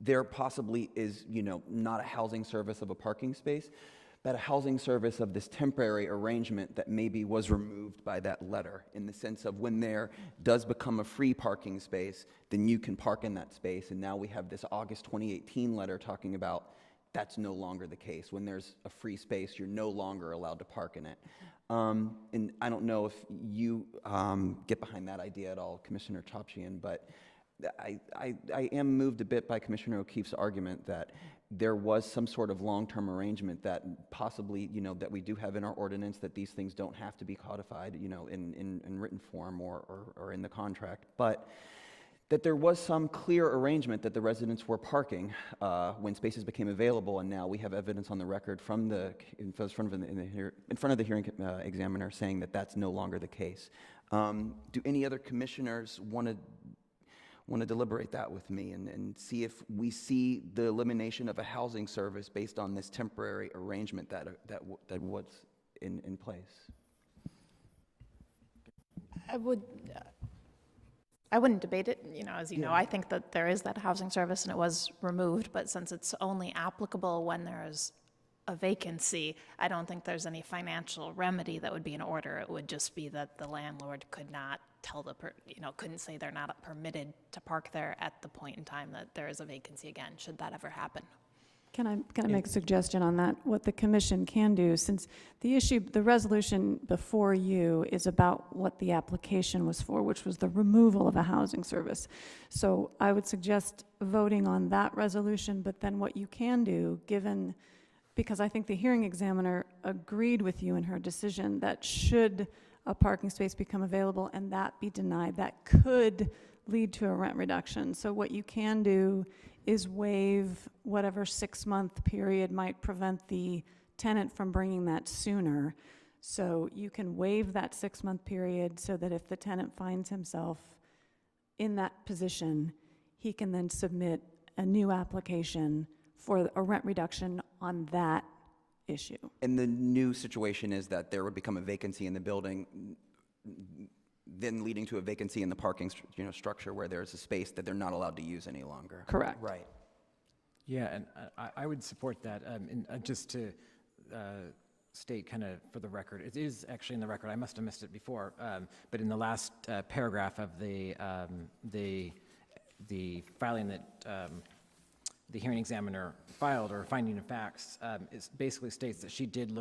there possibly is, not a housing service of a parking space, but a housing service of this temporary arrangement that maybe was removed by that letter, in the sense of when there does become a free parking space, then you can park in that space. And now we have this August 2018 letter talking about that's no longer the case. When there's a free space, you're no longer allowed to park in it. And I don't know if you get behind that idea at all, Commissioner Chopchian, but I am moved a bit by Commissioner O'Keefe's argument that there was some sort of long-term arrangement that possibly, that we do have in our ordinance, that these things don't have to be codified, in written form or in the contract, but that there was some clear arrangement that the residents were parking when spaces became available, and now we have evidence on the record from in front of the hearing examiner saying that that's no longer the case. Do any other commissioners want to deliberate that with me and see if we see the elimination of a housing service based on this temporary arrangement that was in place? I wouldn't debate it. As you know, I think that there is that housing service and it was removed, but since it's only applicable when there's a vacancy, I don't think there's any financial remedy that would be in order. It would just be that the landlord could not tell couldn't say they're not permitted to park there at the point in time that there is a vacancy again, should that ever happen. Can I make a suggestion on that? What the commission can do, since the resolution before you is about what the application was for, which was the removal of a housing service. So I would suggest voting on that resolution, but then what you can do, because I think the hearing examiner agreed with you in her decision that should a parking space become available and that be denied, that could lead to a rent reduction. So what you can do is waive whatever 6-month period might prevent the tenant from bringing that sooner. So you can waive that 6-month period so that if the tenant finds himself in that position, he can then submit a new application for a rent reduction on that issue. And the new situation is that there would become a vacancy in the building, then leading to a vacancy in the parking structure where there's a space that they're not allowed to use any longer. Correct. Right. Yeah, and I would support that. And just to state kind of for the record, it is actually in the record. I must have missed it before, but in the last paragraph of the filing that the hearing examiner filed, or finding of facts, it basically states that she did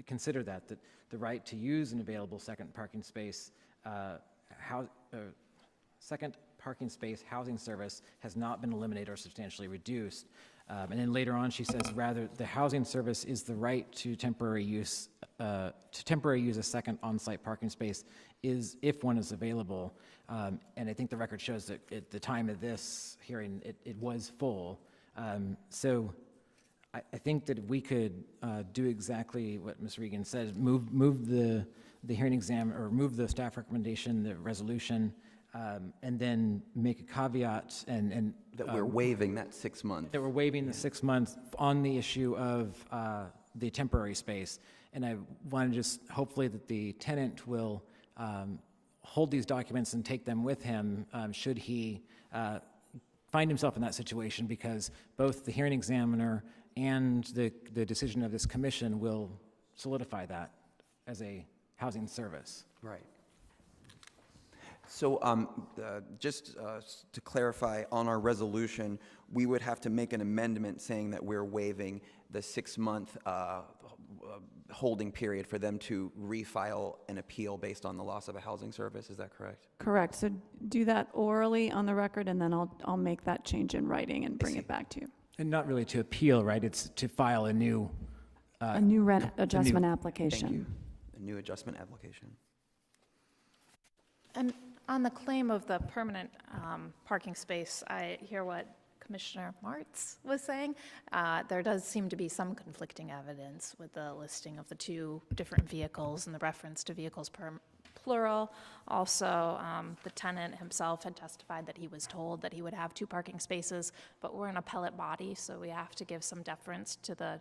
consider that the right to use an available second parking space second parking space housing service has not been eliminated or substantially reduced. And then later on, she says, rather, the housing service is the right to temporary use a second on-site parking space if one is available. And I think the record shows that at the time of this hearing, it was full. So I think that we could do exactly what Ms. Regan said, move the hearing exam, or move the staff recommendation, the resolution, and then make a caveat and that we're waiving that 6 months. That we're waiving the 6 months on the issue of the temporary space. And I want to just hopefully that the tenant will hold these documents and take them with him should he find himself in that situation, because both the hearing examiner and the decision of this commission will solidify that as a housing service. Right. So just to clarify, on our resolution, we would have to make an amendment saying that we're waiving the 6-month holding period for them to refile an appeal based on the loss of a housing service. Is that correct? Correct. So do that orally on the record, and then I'll make that change in writing and bring it back to you. And not really to appeal, right? It's to file a new. A new rent adjustment application. Thank you. A new adjustment application. And on the claim of the permanent parking space, I hear what Commissioner Martz was saying. There does seem to be some conflicting evidence with the listing of the two different vehicles and the reference to vehicles plural. Also, the tenant himself had testified that he was told that he would have 2 parking spaces, but we're an appellate body, so we have to give some deference to the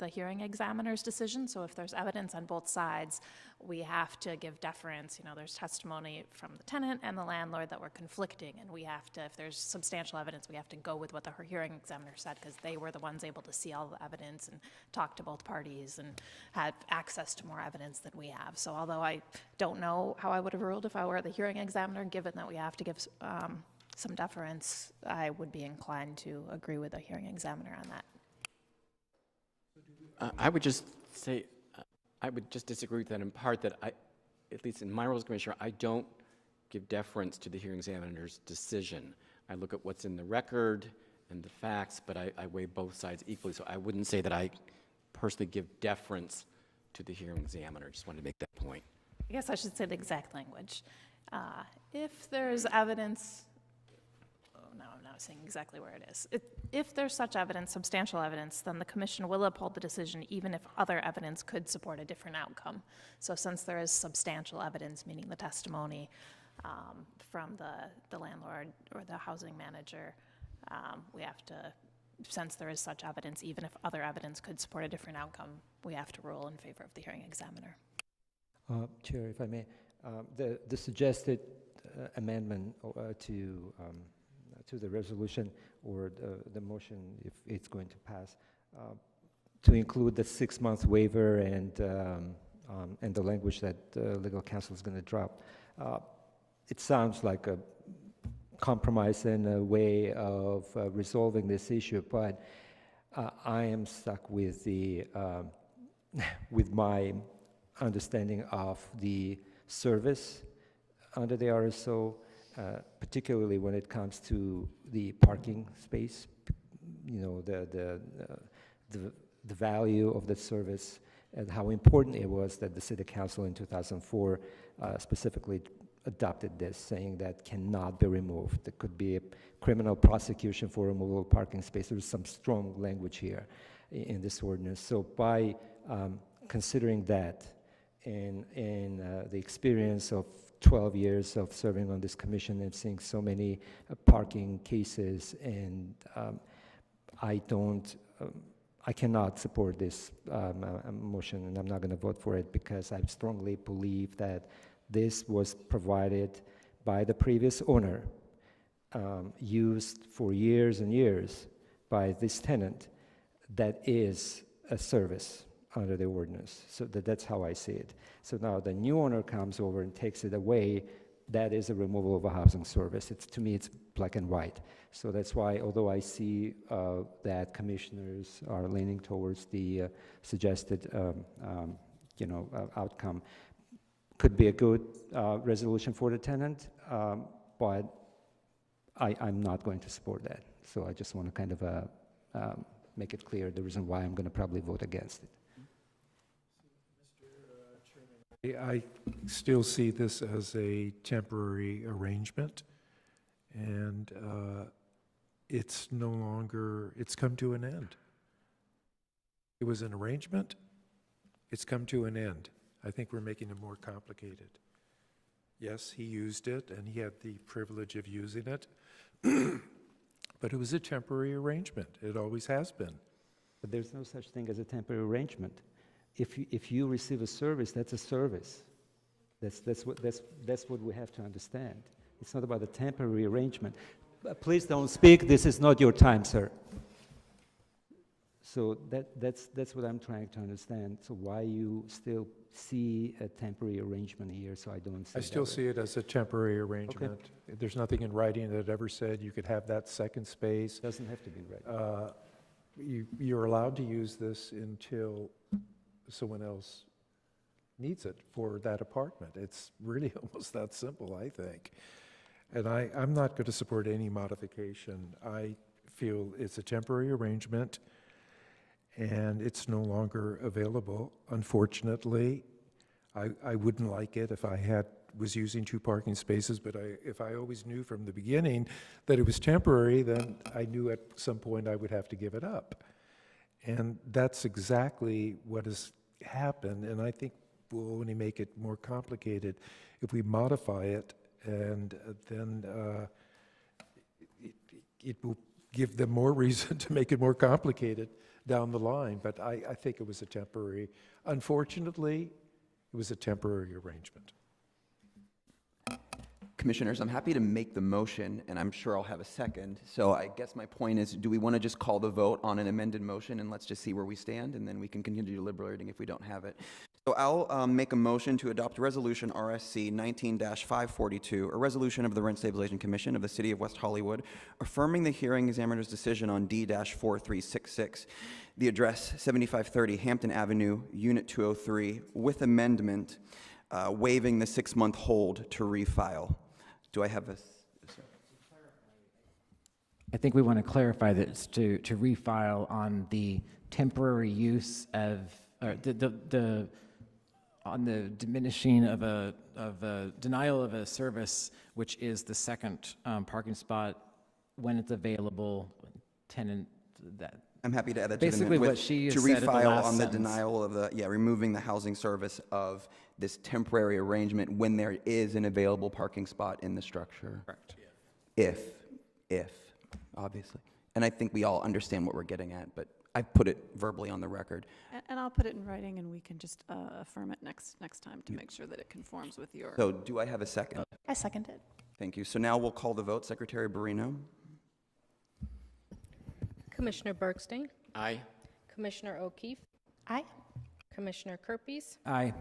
hearing examiner's decision. So if there's evidence on both sides, we have to give deference. You know, there's testimony from the tenant and the landlord that were conflicting, and we have to, if there's substantial evidence, we have to go with what the hearing examiner said, because they were the ones able to see all the evidence and talk to both parties and had access to more evidence than we have. So although I don't know how I would have ruled if I were the hearing examiner, given that we have to give some deference, I would be inclined to agree with the hearing examiner on that. I would just say, I would just disagree with that in part, that at least in my role as commissioner, I don't give deference to the hearing examiner's decision. I look at what's in the record and the facts, but I weigh both sides equally. So I wouldn't say that I personally give deference to the hearing examiner. Just wanted to make that point. I guess I should say the exact language. If there's evidence, no, I'm not saying exactly where it is. If there's such evidence, substantial evidence, then the commission will uphold the decision even if other evidence could support a different outcome. So since there is substantial evidence, meaning the testimony from the landlord or the housing manager, we have to, since there is such evidence, even if other evidence could support a different outcome, we have to rule in favor of the hearing examiner. Chair, if I may, the suggested amendment to the resolution or the motion, if it's going to pass, to include the 6-month waiver and the language that legal counsel is going to drop. It sounds like a compromise and a way of resolving this issue, but I am stuck with the with my understanding of the service under the RSO, particularly when it comes to the parking space. You know, the value of the service and how important it was that the City Council in 2004 specifically adopted this, saying that cannot be removed. There could be a criminal prosecution for removal of parking space. There's some strong language here in this ordinance. So by considering that and the experience of 12 years of serving on this commission and seeing so many parking cases, and I cannot support this motion, and I'm not going to vote for it because I strongly believe that this was provided by the previous owner, used for years and years by this tenant. That is a service under the ordinance. So that's how I see it. So now the new owner comes over and takes it away. That is a removal of a housing service. To me, it's black and white. So that's why, although I see that commissioners are leaning towards the suggested outcome, could be a good resolution for the tenant, but I'm not going to support that. So I just want to kind of make it clear the reason why I'm going to probably vote against it. I still see this as a temporary arrangement, and it's no longer, it's come to an end. It was an arrangement, it's come to an end. I think we're making it more complicated. Yes, he used it, and he had the privilege of using it, but it was a temporary arrangement. It always has been. But there's no such thing as a temporary arrangement. If you receive a service, that's a service. That's what we have to understand. It's not about a temporary arrangement. Please don't speak. This is not your time, sir. So that's what I'm trying to understand. So why you still see a temporary arrangement here? So I don't see. I still see it as a temporary arrangement. Okay. There's nothing in writing that ever said you could have that second space. Doesn't have to be in writing. You're allowed to use this until someone else needs it for that apartment. It's really almost that simple, I think. And I'm not going to support any modification. I feel it's a temporary arrangement, and it's no longer available. Unfortunately, I wouldn't like it if I was using 2 parking spaces, but if I always knew from the beginning that it was temporary, then I knew at some point I would have to give it up. And that's exactly what has happened, and I think we'll only make it more complicated if we modify it, and then it will give them more reason to make it more complicated down the line. But I think it was a temporary, unfortunately, it was a temporary arrangement. Commissioners, I'm happy to make the motion, and I'm sure I'll have a second. So I guess my point is, do we want to just call the vote on an amended motion, and let's just see where we stand, and then we can continue deliberating if we don't have it. So I'll make a motion to adopt Resolution RSC 19-542, a resolution of the Rent Stabilization Commission of the City of West Hollywood, affirming the hearing examiner's decision on D-4366, the address 7530 Hampton Avenue, Unit 203, with amendment, waiving the 6-month hold to refile. Do I have a... I think we want to clarify that it's to refile on the temporary use of, or on the diminishing of a denial of a service, which is the second parking spot when it's available, tenant, that. I'm happy to add that Basically to the what she to said at the refile last on the sentence. denial of the, removing the housing service of this temporary arrangement when there is an available parking spot in the structure. Correct. If, obviously. And I think we all understand what we're getting at, but I put it verbally on the record. And I'll put it in writing, and we can just affirm it next time to make sure that it conforms with your... So do I have a second? I second it. Thank you. So now we'll call the vote. Secretary Barrino? Commissioner Bergstein, Aye. Commissioner O'Keefe, Aye. Commissioner Kerpes, Aye.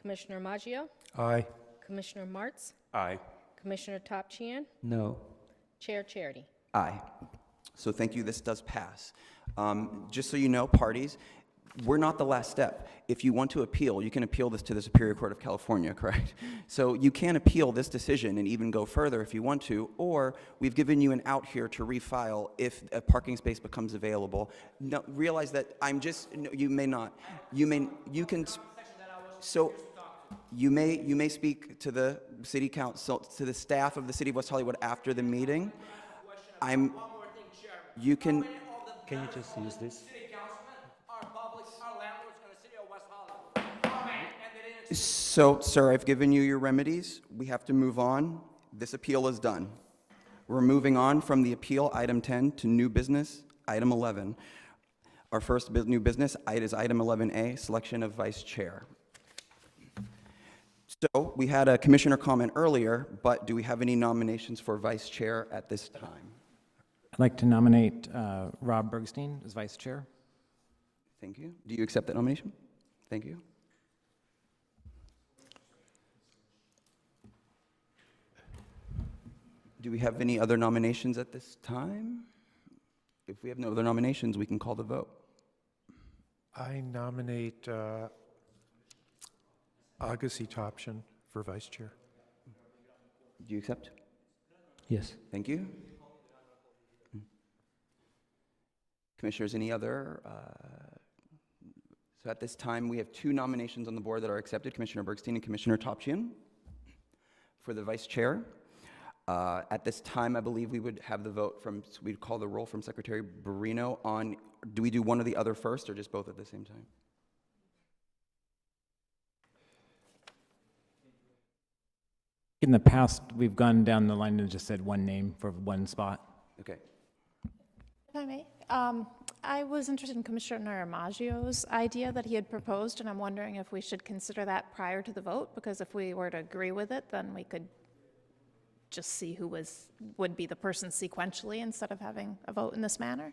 Commissioner Maggio, Aye. Commissioner Martz, Aye. Commissioner Topchian, No. Chair Charity. Aye. So thank you, this does pass. Just so you know, parties, we're not the last step. If you want to appeal, you can appeal this to the Superior Court of California, correct? So you can appeal this decision and even go further if you want to, or we've given you an out here to refile if a parking space becomes available. No, realize that I'm just, no, you may not. You can, so you may speak to the city council, to the staff of the City of West Hollywood after the meeting. You can Can you just use this? So, sir, I've given you your remedies. We have to move on. This appeal is done. We're moving on from the appeal, item 10, to new business, item 11. Our first new business is item 11A, selection of vice chair. So we had a commissioner comment earlier, but do we have any nominations for vice chair at this time? I'd like to nominate Rob Bergstein as vice chair. Thank you. Do you accept that nomination? Thank you. Do we have any other nominations at this time? If we have no other nominations, we can call the vote. I nominate Agassi Topchian for vice chair. Do you accept? Yes. Thank you. Commissioners, any other? So at this time, we have 2 nominations on the board that are accepted, Commissioner Bergstein and Commissioner Topchian for the vice chair. At this time, I believe we would have the vote from, so we'd call the roll from Secretary Barrino on, do we do one or the other first or just both at the same time? In the past, we've gone down the line and just said one name for one spot. Okay. If I may, I was interested in Commissioner Maggio's idea that he had proposed, and I'm wondering if we should consider that prior to the vote, because if we were to agree with it, then we could just see who would be the person sequentially instead of having a vote in this manner.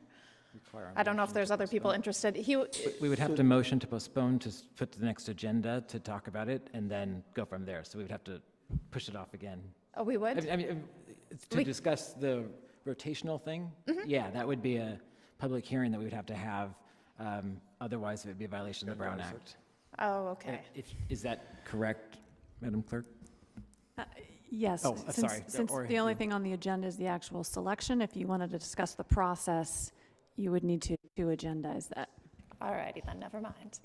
I don't know if there's other people interested. We would have to motion to postpone to put to the next agenda to talk about it and then go from there. So we would have to push it off again. Oh, we would? I mean, it's to discuss the rotational thing. Yeah, that would be a public hearing that we would have to have. Otherwise, it would be a violation of the Brown Act. Oh, okay. Is that correct, Madam Clerk? Yes. Oh, since- sorry. Since Or- the only thing on the agenda is the actual selection, if you wanted to discuss the process, you would need to agendize that. All righty then, never mind.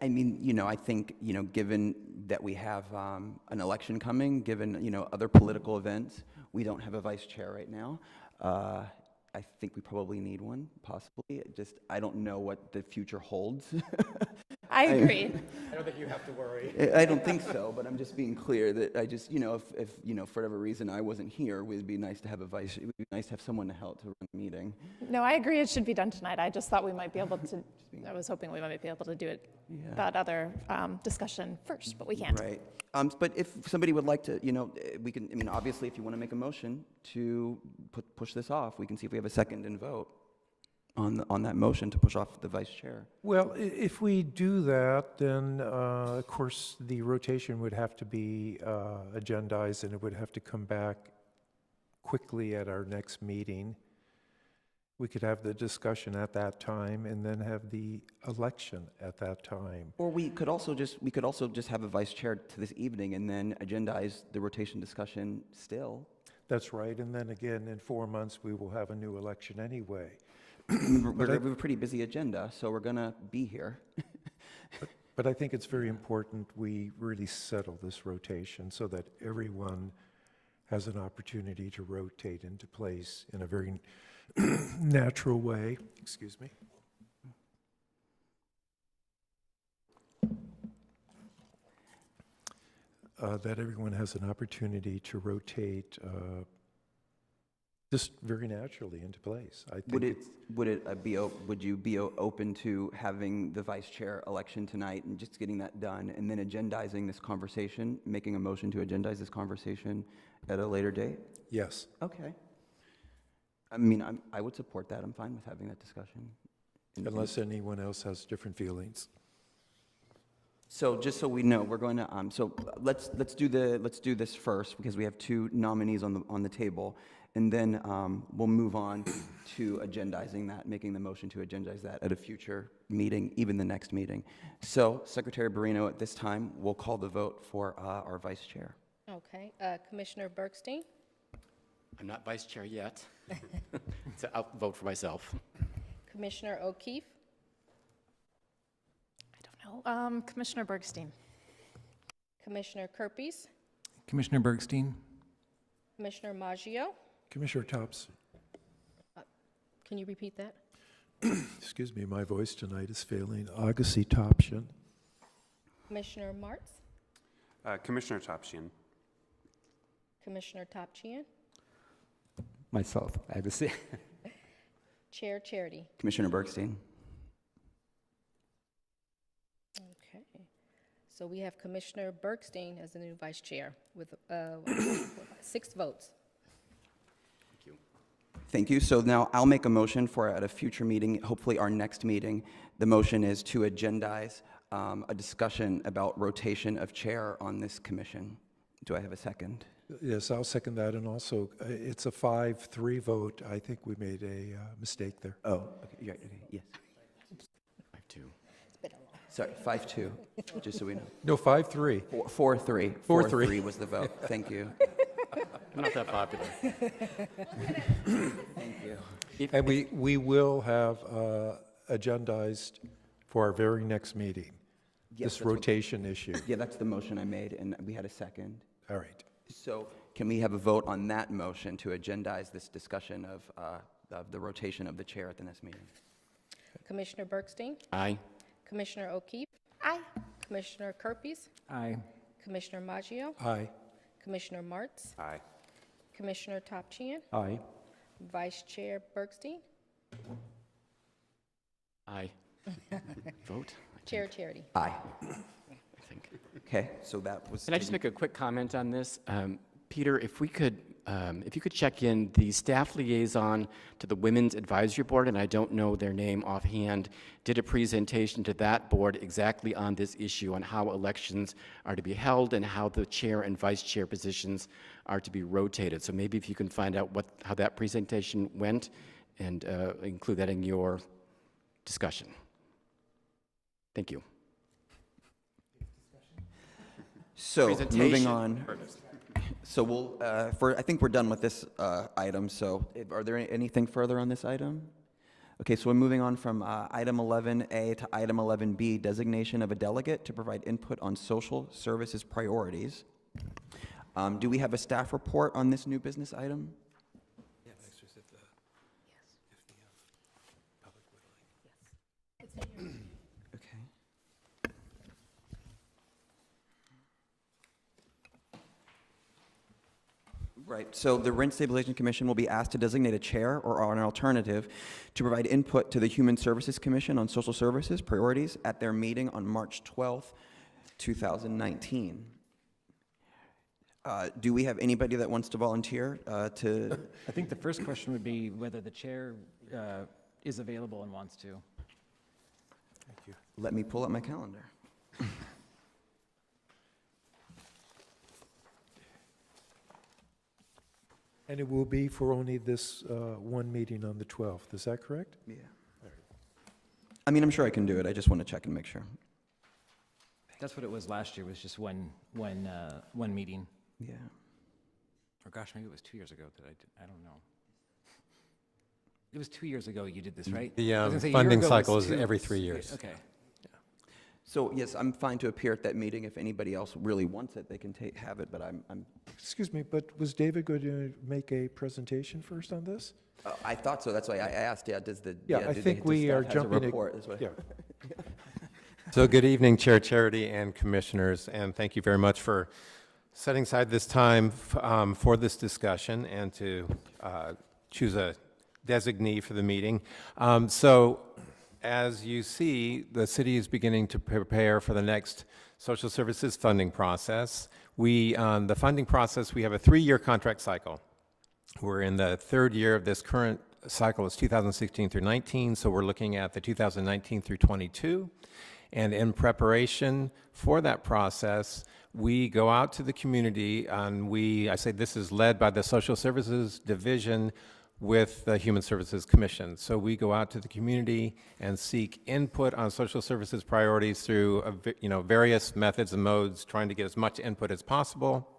I mean, I think, given that we have an election coming, given, other political events, we don't have a vice chair right now. I think we probably need one, possibly. I don't know what the future holds. I agree. I don't think you have to worry. I don't think so, but I'm just being clear that I just, if for whatever reason I wasn't here, it would be nice to have it would be nice to have someone to help to run the meeting. No, I agree it should be done tonight. I just thought we might be able to, I was hoping we might be able to do it, that other discussion first, but we can't. Right. But if somebody would like to, we can, obviously, if you want to make a motion to push this off, we can see if we have a second and vote on that motion to push off the vice chair. Well, if we do that, then, of course, the rotation would have to be agendized, and it would have to come back quickly at our next meeting. We could have the discussion at that time and then have the election at that time. Or we could also just have a vice chair to this evening and then agendize the rotation discussion still. That's right, and then again, in 4 months, we will have a new election anyway. We have a pretty busy agenda, so we're going to be here. But I think it's very important we really settle this rotation so that everyone has an opportunity to rotate into place in a very natural way. Excuse me. That everyone has an opportunity to rotate just very naturally into place. I think Would you be open to having the vice chair election tonight and just getting that done, and then agendizing this conversation, making a motion to agendize this conversation at a later date? Yes. Okay. I would support that. I'm fine with having that discussion. Unless anyone else has different feelings. So just so we know, we're going to, so let's do this first, because we have two nominees on the table, and then we'll move on to agendizing that, making the motion to agendize that at a future meeting, even the next meeting. So Secretary Barrino, at this time, we'll call the vote for our vice chair. Okay, Commissioner Bergstein, I'm not vice chair yet, so I'll vote for myself. Commissioner O'Keefe, No, Commissioner Bergstein. Commissioner Kerpes, Commissioner Bergstein? Commissioner Maggio. Commissioner Tops, Can you repeat that? excuse me, my voice tonight is failing. Agassi Topsian. Commissioner Martz, Commissioner Topshian. Commissioner Topchian, Myself, Agassi. Chair Charity. Commissioner Bergstein. Okay, so we have Commissioner Bergstein as the new vice chair with 6 votes. Thank you. So now I'll make a motion for at a future meeting, hopefully our next meeting. The motion is to agendize a discussion about rotation of chair on this commission. Do I have a second? Yes, I'll second that, and also, it's a 5-3 vote. I think we made a mistake there. Oh, okay, yes. 5-2. Sorry, 5-2, just so we know. No, 5-3. 4-3. 4-3 was the vote. Thank you. I'm not that popular. Thank you. And we will have agendized for our very next meeting, Yes, this that's what- rotation issue. Yeah, that's the motion I made, and we had a second. All right. So can we have a vote on that motion to agendize this discussion of the rotation of the chair at the next meeting? Commissioner Bergstein, Aye. Commissioner O'Keefe, Aye. Commissioner Kerpes, Aye. Commissioner Maggio, Aye. Commissioner Martz, Aye. Commissioner Topchian, Aye. Vice Chair Bergstein, Aye. Vote? Chair Charity. Aye. I think. Okay, so that was. Can I just make a quick comment on this? Peter, if you could check in the staff liaison to the Women's Advisory Board, and I don't know their name offhand, did a presentation to that board exactly on this issue, on how elections are to be held and how the chair and vice chair positions are to be rotated. So maybe if you can find out how that presentation went and include that in your discussion. Thank you. So, moving Presentation. on. So we'll, I think we're done with this item, so are there anything further on this item? Okay, so we're moving on from item 11A to item 11B, designation of a delegate to provide input on social services priorities. Do we have a staff report on this new business item? Okay. Right, so the Rent Stabilization Commission will be asked to designate a chair or an alternative to provide input to the Human Services Commission on social services priorities at their meeting on March 12th, 2019. Do we have anybody that wants to volunteer to? I think the first question would be whether the chair is available and wants to. Let me pull up my calendar. And it will be for only this one meeting on the 12th, is that correct? Yeah. I mean, I'm sure I can do it. I just want to check and make sure. That's what it was last year, was just one meeting. Yeah. Or gosh, maybe it was 2 years ago that I don't know. It was 2 years ago you did this, right? The I was gonna say a year funding ago cycle was is every 3 years. Okay. So yes, I'm fine to appear at that meeting. If anybody else really wants it, they can have it, but I'm Excuse me, but was David going to make a presentation first on this? I thought so. That's why I asked. Yeah, does the I think we are jumping. report? Is what Yeah. So good evening, Chair Charity and Commissioners, and thank you very much for setting aside this time for this discussion and to choose a designee for the meeting. So as you see, the city is beginning to prepare for the next social services funding process. The funding process, we have a 3-year contract cycle. We're in the 3rd year of this current cycle. It's 2016 through 19, so we're looking at the 2019 through 22. And in preparation for that process, we go out to the community, and I say this is led by the Social Services Division with the Human Services Commission. So we go out to the community and seek input on social services priorities through various methods and modes, trying to get as much input as possible.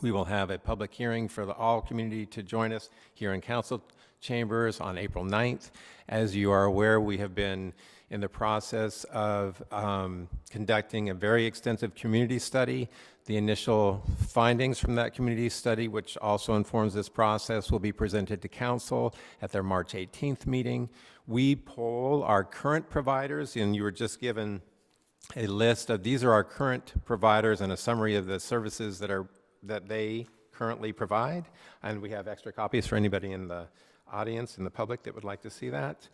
We will have a public hearing for all community to join us here in council chambers on April 9th. As you are aware, we have been in the process of conducting a very extensive community study. The initial findings from that community study, which also informs this process, will be presented to council at their March 18th meeting. We poll our current providers, and you were just given a list of these are our current providers and a summary of the services that they currently provide. And we have extra copies for anybody in the audience and the public that would like to see that.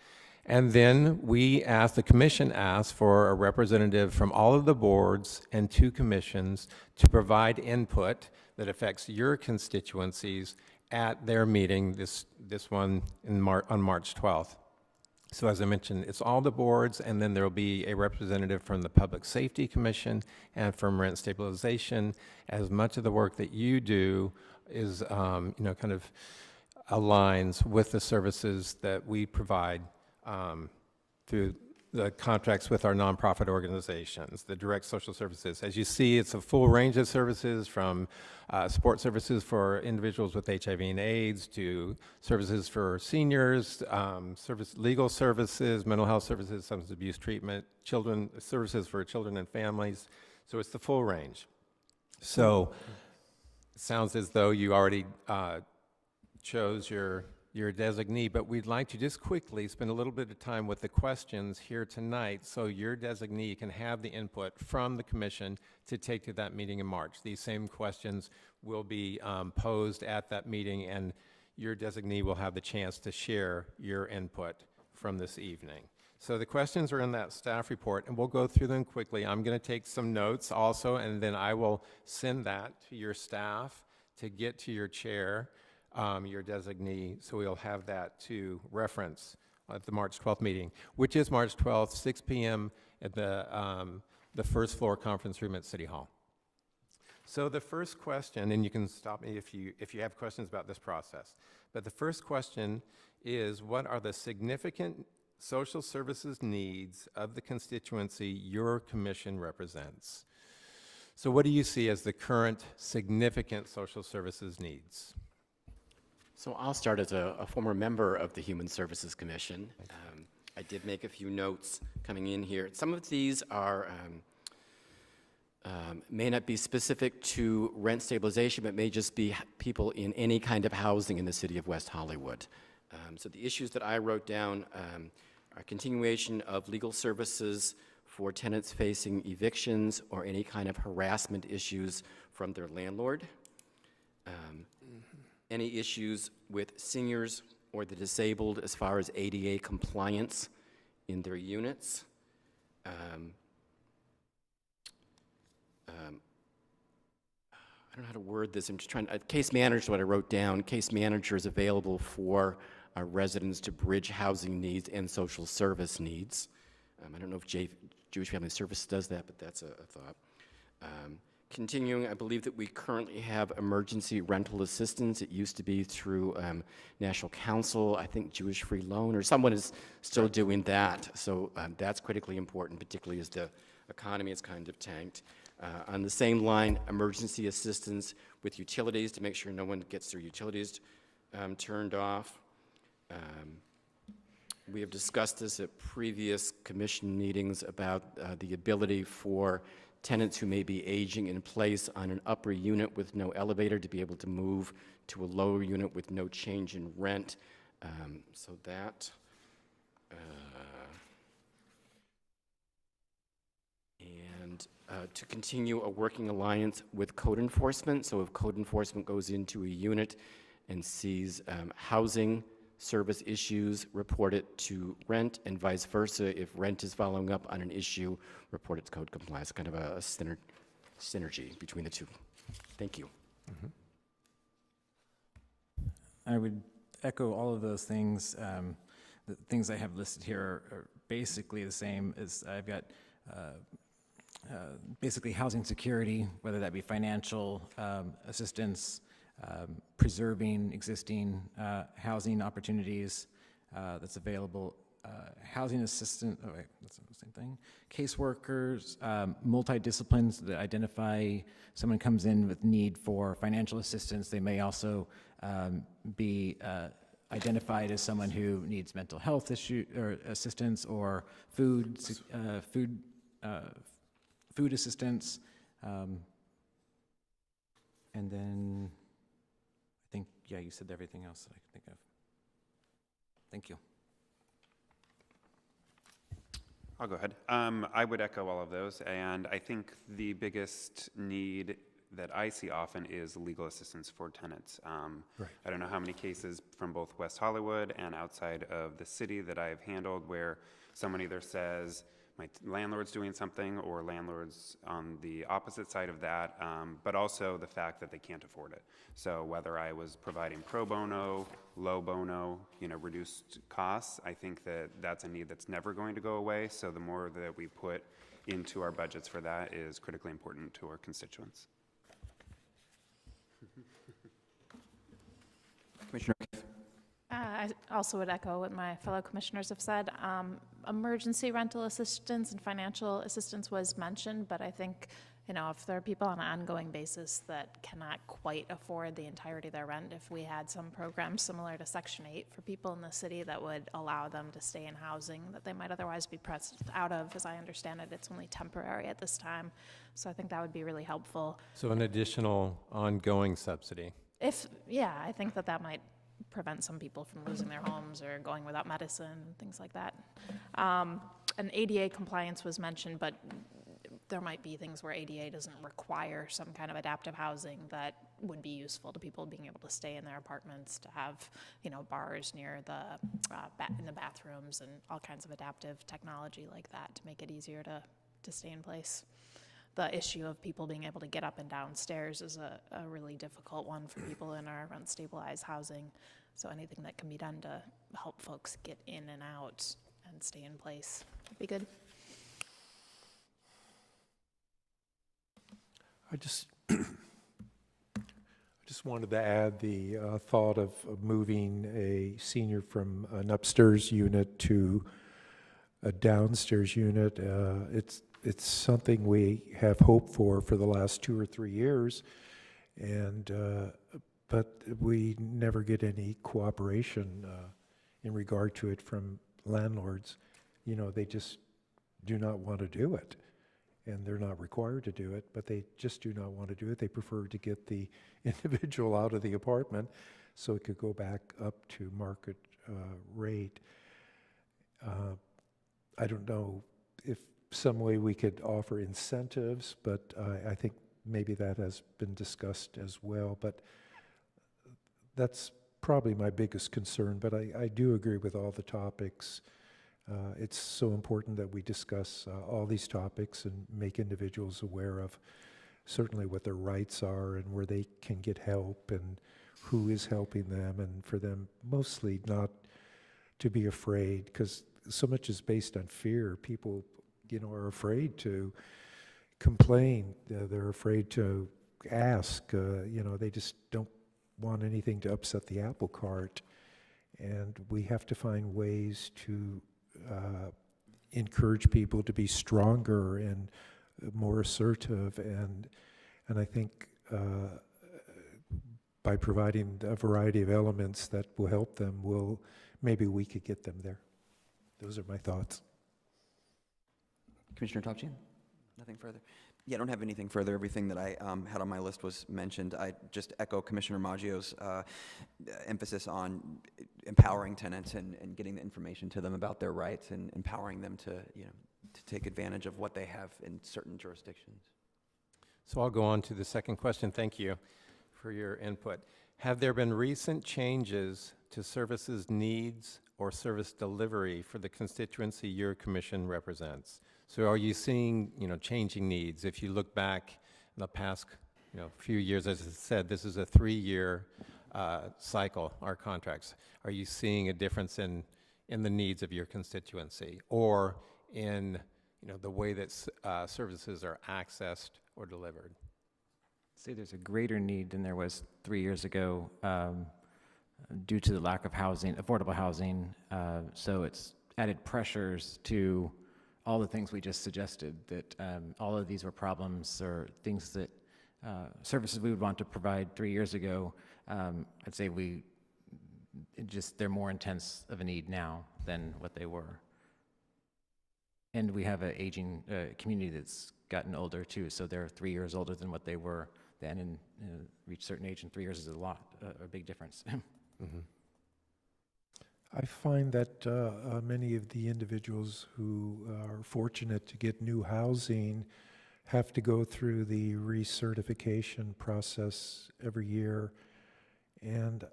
And then the commission asked for a representative from all of the boards and 2 commissions to provide input that affects your constituencies at their meeting, this one on March 12th. So as I mentioned, it's all the boards, and then there will be a representative from the Public Safety Commission and from Rent Stabilization, as much of the work that you do is, kind of aligns with the services that we provide through the contracts with our nonprofit organizations, the direct social services. As you see, it's a full range of services, from support services for individuals with HIV and AIDS to services for seniors, legal services, mental health services, substance abuse treatment, services for children and families. So it's the full range. So it sounds as though you already chose your designee, but we'd like to just quickly spend a little bit of time with the questions here tonight so your designee can have the input from the commission to take to that meeting in March. These same questions will be posed at that meeting, and your designee will have the chance to share your input from this evening. So the questions are in that staff report, and we'll go through them quickly. I'm going to take some notes also, and then I will send that to your staff to get to your chair, your designee, so we'll have that to reference at the March 12th meeting, which is March 12th, 6 p.m. at the first floor conference room at City Hall. So the first question, and you can stop me if you have questions about this process, but the first question is, what are the significant social services needs of the constituency your commission represents? So what do you see as the current significant social services needs? So I'll start as a former member of the Human Services Commission. I did make a few notes coming in here. Some of these are may not be specific to rent stabilization, but may just be people in any kind of housing in the city of West Hollywood. So the issues that I wrote down are continuation of legal services for tenants facing evictions or any kind of harassment issues from their landlord. Any issues with seniors or the disabled as far as ADA compliance in their units. I don't know how to word this. I'm just trying. Case manager is what I wrote down. Case manager is available for residents to bridge housing needs and social service needs. I don't know if Jewish Family Services does that, but that's a thought. Continuing, I believe that we currently have emergency rental assistance. It used to be through National Council, I think Jewish Free Loan, or someone is still doing that. So that's critically important, particularly as the economy is kind of tanked. On the same line, emergency assistance with utilities to make sure no one gets their utilities turned off. We have discussed this at previous commission meetings about the ability for tenants who may be aging in place on an upper unit with no elevator to be able to move to a lower unit with no change in rent. So that. And to continue a working alliance with code enforcement. So if code enforcement goes into a unit and sees housing service issues, report it to rent, and vice versa. If rent is following up on an issue, report it to code compliance. Kind of a synergy between the two. Thank you. I would echo all of those things. The things I have listed here are basically the same as I've got. Basically housing security, whether that be financial assistance, preserving existing housing opportunities that's available, housing assistant, oh wait, that's the same thing, caseworkers, multidisciplines that identify someone comes in with need for financial assistance. They may also be identified as someone who needs mental health issue or assistance or food assistance, and then I think, yeah, you said everything else that I could think of. Thank you. I'll go ahead. I would echo all of those, and I think the biggest need that I see often is legal assistance for tenants. Right. I don't know how many cases from both West Hollywood and outside of the city that I've handled where someone either says, my landlord's doing something, or landlord's on the opposite side of that, but also the fact that they can't afford it. So whether I was providing pro bono, low bono, reduced costs, I think that that's a need that's never going to go away. So the more that we put into our budgets for that is critically important to our constituents. Commissioner. I also would echo what my fellow commissioners have said. Emergency rental assistance and financial assistance was mentioned, but I think, if there are people on an ongoing basis that cannot quite afford the entirety of their rent, if we had some program similar to Section 8 for people in the city that would allow them to stay in housing that they might otherwise be pressed out of, as I understand it, it's only temporary at this time. So I think that would be really helpful. So an additional ongoing subsidy. I think that might prevent some people from losing their homes or going without medicine, things like that. And ADA compliance was mentioned, but there might be things where ADA doesn't require some kind of adaptive housing that would be useful to people being able to stay in their apartments, to have, bars near in the bathrooms and all kinds of adaptive technology like that to make it easier to stay in place. The issue of people being able to get up and down stairs is a really difficult one for people in our rent-stabilized housing. So anything that can be done to help folks get in and out and stay in place would be good. I just wanted to add the thought of moving a senior from an upstairs unit to a downstairs unit. it's something we have hoped for the last 2 or 3 years, and but we never get any cooperation in regard to it from landlords. You know, they just do not want to do it, and they're not required to do it, but they just do not want to do it. They prefer to get the individual out of the apartment so it could go back up to market rate. I don't know if some way we could offer incentives, but I think maybe that has been discussed as well. But that's probably my biggest concern. But I do agree with all the topics. It's so important that we discuss all these topics and make individuals aware of certainly what their rights are and where they can get help and who is helping them, and for them mostly not to be afraid, because so much is based on fear. People, you know, are afraid to complain. They're afraid to ask. You know, they just don't want anything to upset the apple cart. And we have to find ways to encourage people to be stronger and more assertive. And I think by providing a variety of elements that will help them, maybe we could get them there. Those are my thoughts. Commissioner Topchian? Nothing further? Yeah, I don't have anything further. Everything that I had on my list was mentioned. I just echo Commissioner Maggio's emphasis on empowering tenants and getting the information to them about their rights and empowering them to, you know, to take advantage of what they have in certain jurisdictions. So I'll go on to the second question. Thank you for your input. Have there been recent changes to services needs or service delivery for the constituency your commission represents? So are you seeing, you know, changing needs? If you look back in the past, you know, few years, as I said, this is a 3-year cycle, our contracts. Are you seeing a difference in the needs of your constituency, or in, you know, the way that services are accessed or delivered? Say there's a greater need than there was 3 years ago due to the lack of housing, affordable housing. So it's added pressures to all the things we just suggested, that all of these were problems or things that services we would want to provide 3 years ago. I'd say they're more intense of a need now than what they were. And we have an aging community that's gotten older too, so they're 3 years older than what they were then, and reach a certain age, and 3 years is a big difference. Mm-hmm. I find that many of the individuals who are fortunate to get new housing have to go through the recertification process every year, and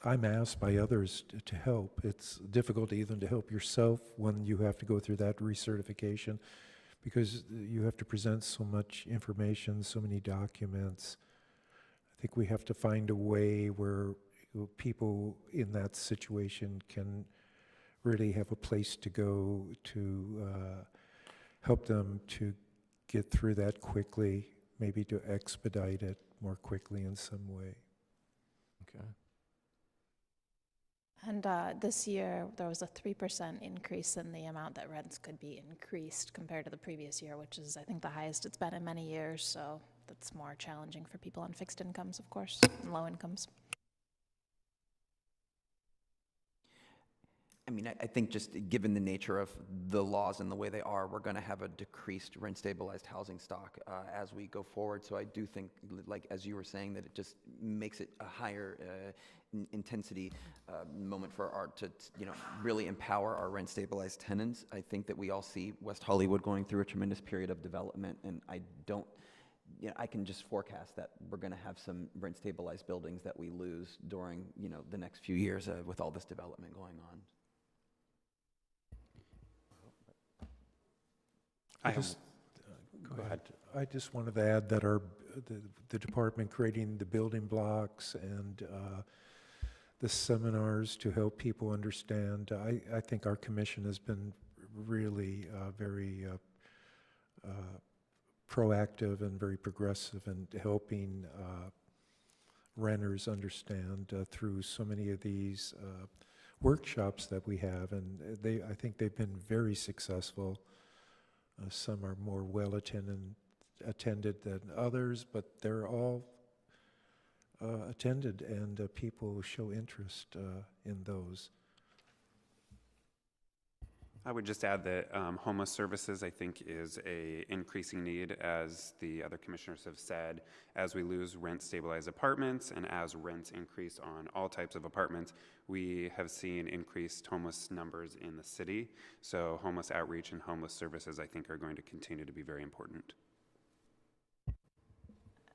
I'm asked by others to help. It's difficult even to help yourself when you have to go through that recertification, because you have to present so much information, so many documents. I think we have to find a way where people in that situation can really have a place to go to help them to get through that quickly, maybe to expedite it more quickly in some way. Okay. And this year, there was a 3% increase in the amount that rents could be increased compared to the previous year, which is, I think, the highest it's been in many years. So that's more challenging for people on fixed incomes, of course, and low incomes. I mean, I think just given the nature of the laws and the way they are, we're going to have a decreased rent-stabilized housing stock as we go forward. So I do think, like as you were saying, that it just makes it a higher intensity moment for art to, you know, really empower our rent-stabilized tenants. I think that we all see West Hollywood going through a tremendous period of development, and I don't, you know, I can just forecast that we're going to have some rent-stabilized buildings that we lose during, you know, the next few years with all this development going on. Go ahead. I just wanted to add that the department creating the building blocks and the seminars to help people understand, I think our commission has been really very proactive and very progressive in helping renters understand through so many of these workshops that we have, and I think they've been very successful. Some are more attended than others, but they're all attended, and people show interest in those. I would just add that homeless services, I think, is a increasing need, as the other commissioners have said, as we lose rent-stabilized apartments and as rents increase on all types of apartments. We have seen increased homeless numbers in the city. So homeless outreach and homeless services, I think, are going to continue to be very important.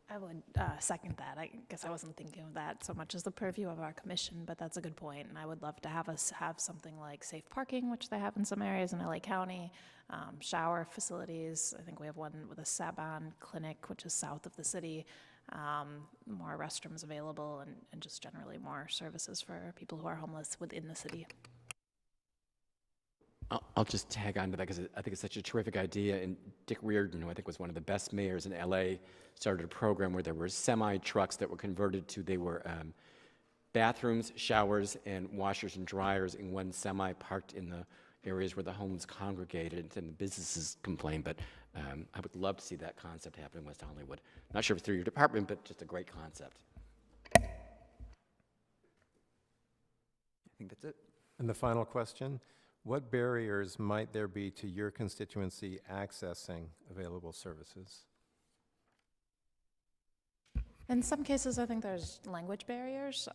I would second that. I guess I wasn't thinking of that so much as the purview of our commission, but that's a good point. And I would love to have us have something like safe parking, which they have in some areas in LA County, shower facilities. I think we have one with a Saban clinic, which is south of the city, more restrooms available, and just generally more services for people who are homeless within the city. I'll just tag on to that because I think it's such a terrific idea. And Dick Reardon, who I think was one of the best mayors in LA, started a program where there were semi-trucks that were converted to, they were bathrooms, showers, and washers and dryers in one semi parked in the areas where the homes congregated and the businesses complained. But I would love to see that concept happen in West Hollywood. Not sure if it's through your department, but just a great concept. I think that's it. And the final question, what barriers might there be to your constituency accessing available services? In some cases, I think there's language barriers,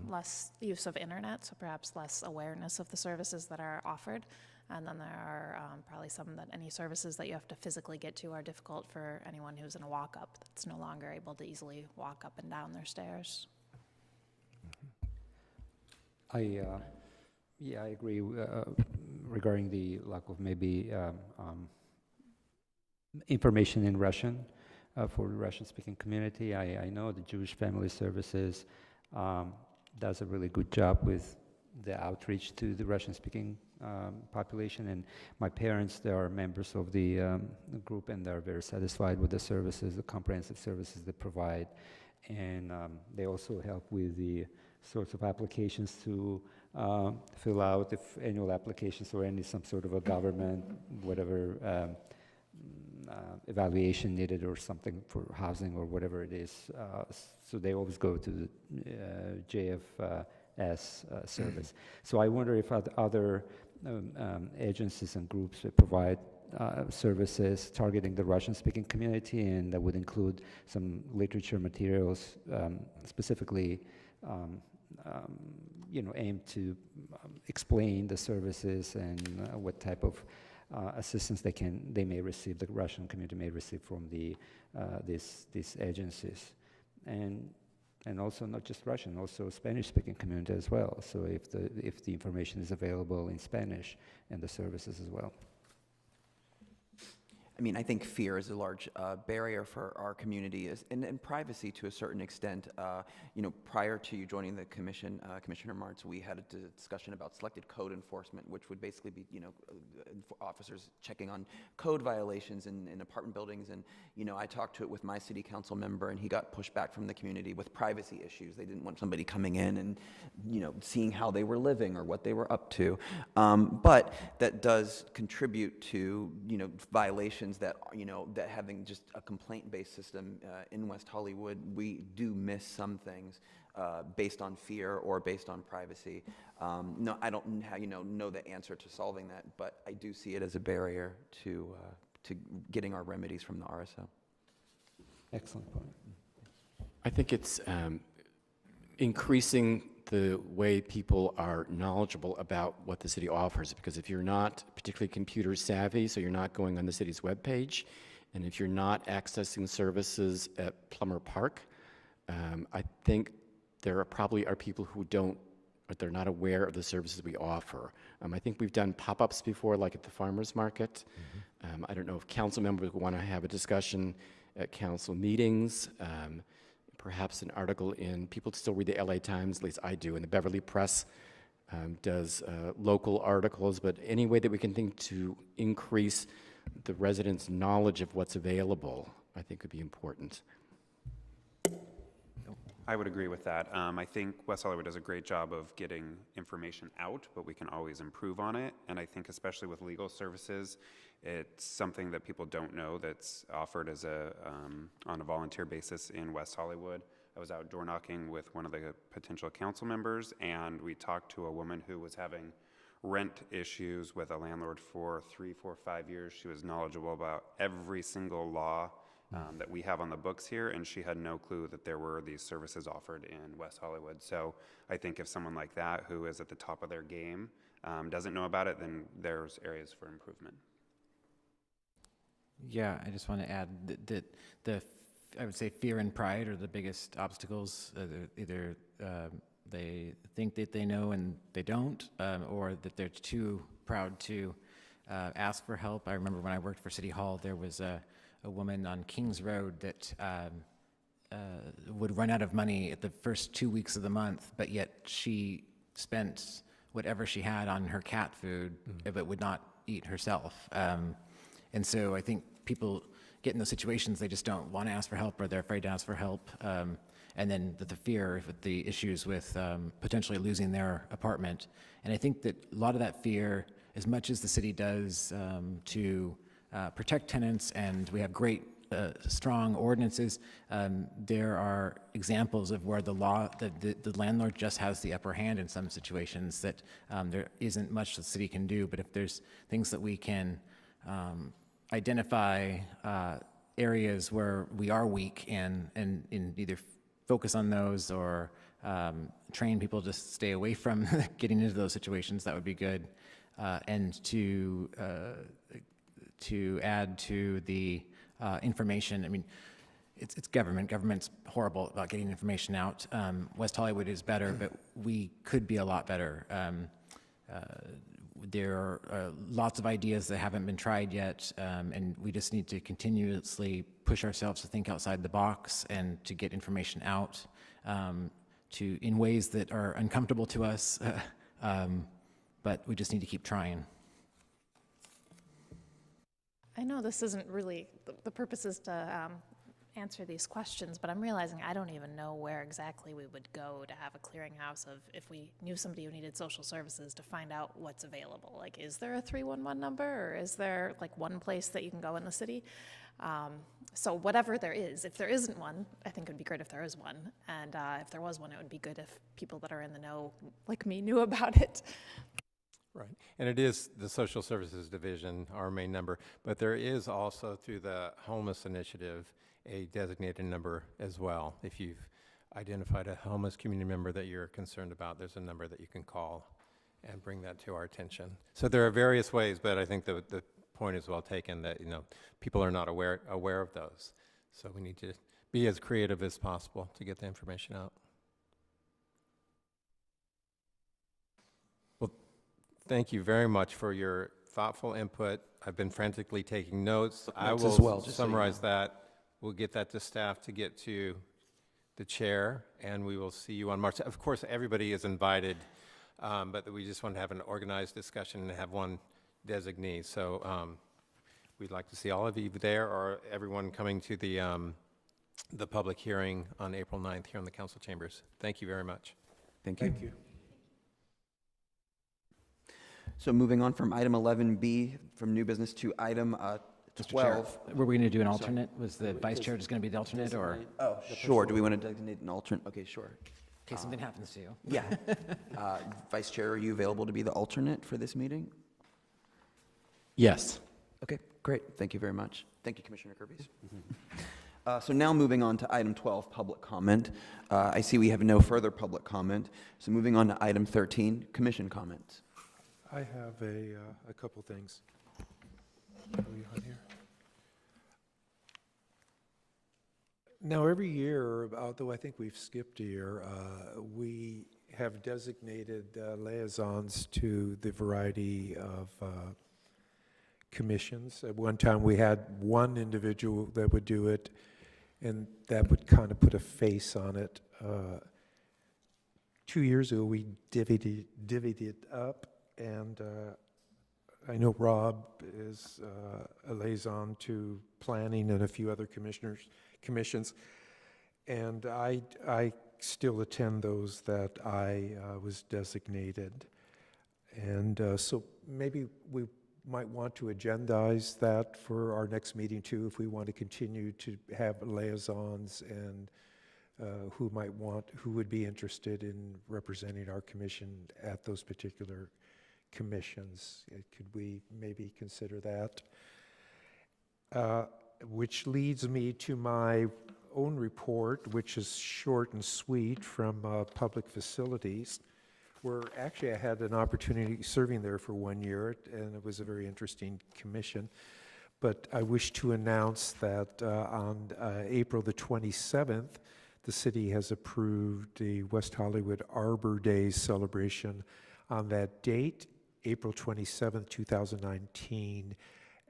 less use of internet, so perhaps less awareness of the services that are offered. And then there are probably some that any services that you have to physically get to are difficult for anyone who's in a walk-up that's no longer able to easily walk up and down their stairs. Yeah, I agree regarding the lack of maybe information in Russian for the Russian-speaking community. I know the Jewish Family Services does a really good job with the outreach to the Russian-speaking population, and my parents, they are members of the group, and they're very satisfied with the services, the comprehensive services they provide, and they also help with the sorts of applications to fill out, if annual applications or some sort of a government, whatever evaluation needed or something for housing or whatever it is. So they always go to the JFS service. So I wonder if other agencies and groups that provide services targeting the Russian-speaking community, and that would include some literature materials specifically aimed to explain the services and what type of assistance they may receive, the Russian community may receive from these agencies, and also not just Russian, also Spanish-speaking community as well. So if the information is available in Spanish and the services as well. I mean, I think fear is a large barrier for our community, and privacy to a certain extent. Prior to you joining the commission, Commissioner Martz, we had a discussion about selected code enforcement, which would basically be, officers checking on code violations in apartment buildings. And, I talked to it with my city council member, and he got pushback from the community with privacy issues. They didn't want somebody coming in and, seeing how they were living or what they were up to. But that does contribute to, violations that having just a complaint-based system in West Hollywood, we do miss some things based on fear or based on privacy. No, I don't know the answer to solving that, but I do see it as a barrier to getting our remedies from the RSO. Excellent point. I think it's increasing the way people are knowledgeable about what the city offers, because if you're not particularly computer savvy, so you're not going on the city's webpage, and if you're not accessing services at Plummer Park, I think there probably are people who they're not aware of the services we offer. I think we've done pop-ups before, like at the farmers market. I don't know if council members want to have a discussion at council meetings. Perhaps an article people still read the LA Times, at least I do, and the Beverly Press does local articles, but any way that we can think to increase the residents' knowledge of what's available, I think would be important. I would agree with that. I think West Hollywood does a great job of getting information out, but we can always improve on it. And I think especially with legal services, it's something that people don't know that's offered as on a volunteer basis in West Hollywood. I was out door knocking with one of the potential council members, and we talked to a woman who was having rent issues with a landlord for 3, 4, 5 years. She was knowledgeable about every single law that we have on the books here, and she had no clue that there were these services offered in West Hollywood. So I think if someone like that, who is at the top of their game, doesn't know about it, then there's areas for improvement. Yeah, I just want to add that I would say fear and pride are the biggest obstacles. Either they think that they know and they don't, or that they're too proud to ask for help. I remember when I worked for City Hall, there was a woman on Kings Road that would run out of money at the first 2 weeks of the month, but yet she spent whatever she had on her cat food, but would not eat herself. And so I think people get in those situations, they just don't want to ask for help, or they're afraid to ask for help. And then the fear with the issues with potentially losing their apartment. And I think that a lot of that fear, as much as the city does to protect tenants, and we have great strong ordinances, there are examples of where the landlord just has the upper hand in some situations that there isn't much the city can do. But if there's things that we can identify areas where we are weak and either focus on those or train people to stay away from getting into those situations, that would be good. And to add to the information, I mean, it's government. Government's horrible about getting information out. West Hollywood is better, but we could be a lot better. There are lots of ideas that haven't been tried yet, and we just need to continuously push ourselves to think outside the box and to get information out in ways that are uncomfortable to us, but we just need to keep trying. I know this isn't really, the purpose is to answer these questions, but I'm realizing I don't even know where exactly we would go to have a clearinghouse of, if we knew somebody who needed social services, to find out what's available. Like, is there a 311 number, or is there like one place that you can go in the city? So whatever there is, if there isn't one, I think it would be great if there is one. And if there was one, it would be good if people that are in the know, like me, knew about it. Right, and it is the Social Services Division, our main number, but there is also, through the Homeless Initiative, a designated number as well. If you've identified a homeless community member that you're concerned about, there's a number that you can call and bring that to our attention. So there are various ways, but I think the point is well taken that, people are not aware of those. So we need to be as creative as possible to get the information out. Well, thank you very much for your thoughtful input. I've been frantically taking notes. I will as well, just so you summarize know. that. We'll get that to staff to get to the chair, and we will see you on March. Of course, everybody is invited, but we just want to have an organized discussion and have one designee. So we'd like to see all of you there, or everyone coming to the public hearing on April 9th here in the council chambers. Thank you very much. Thank you. Thank you. So moving on from item 11B, from new business to item 12. Were we going to do an alternate? Was the vice chair just going to be the alternate, or in Oh, sure. Do we want to designate an alternate? Okay, sure. case something happens to you? Yeah. Vice Chair, are you available to be the alternate for this meeting? Yes. Okay, great. Thank you very much. Thank you, Commissioner Kirby. So now moving on to item 12, public comment. I see we have no further public comment. So moving on to item 13, commission comments. I have a couple things. Are we on here? Now, every year, although I think we've skipped a year, we have designated liaisons to the variety of commissions. At one time, we had one individual that would do it, and that would kind of put a face on it. 2 years ago, we divvied it up, and I know Rob is a liaison to planning and a few other commissions, and I still attend those that I was designated. And so maybe we might want to agendize that for our next meeting too, if we want to continue to have liaisons and who would be interested in representing our commission at those particular commissions. Could we maybe consider that? Which leads me to my own report, which is short and sweet, from Public Facilities, where actually I had an opportunity serving there for 1 year, and it was a very interesting commission. But I wish to announce that on April the 27th, the city has approved the West Hollywood Arbor Days celebration on that date, April 27th, 2019,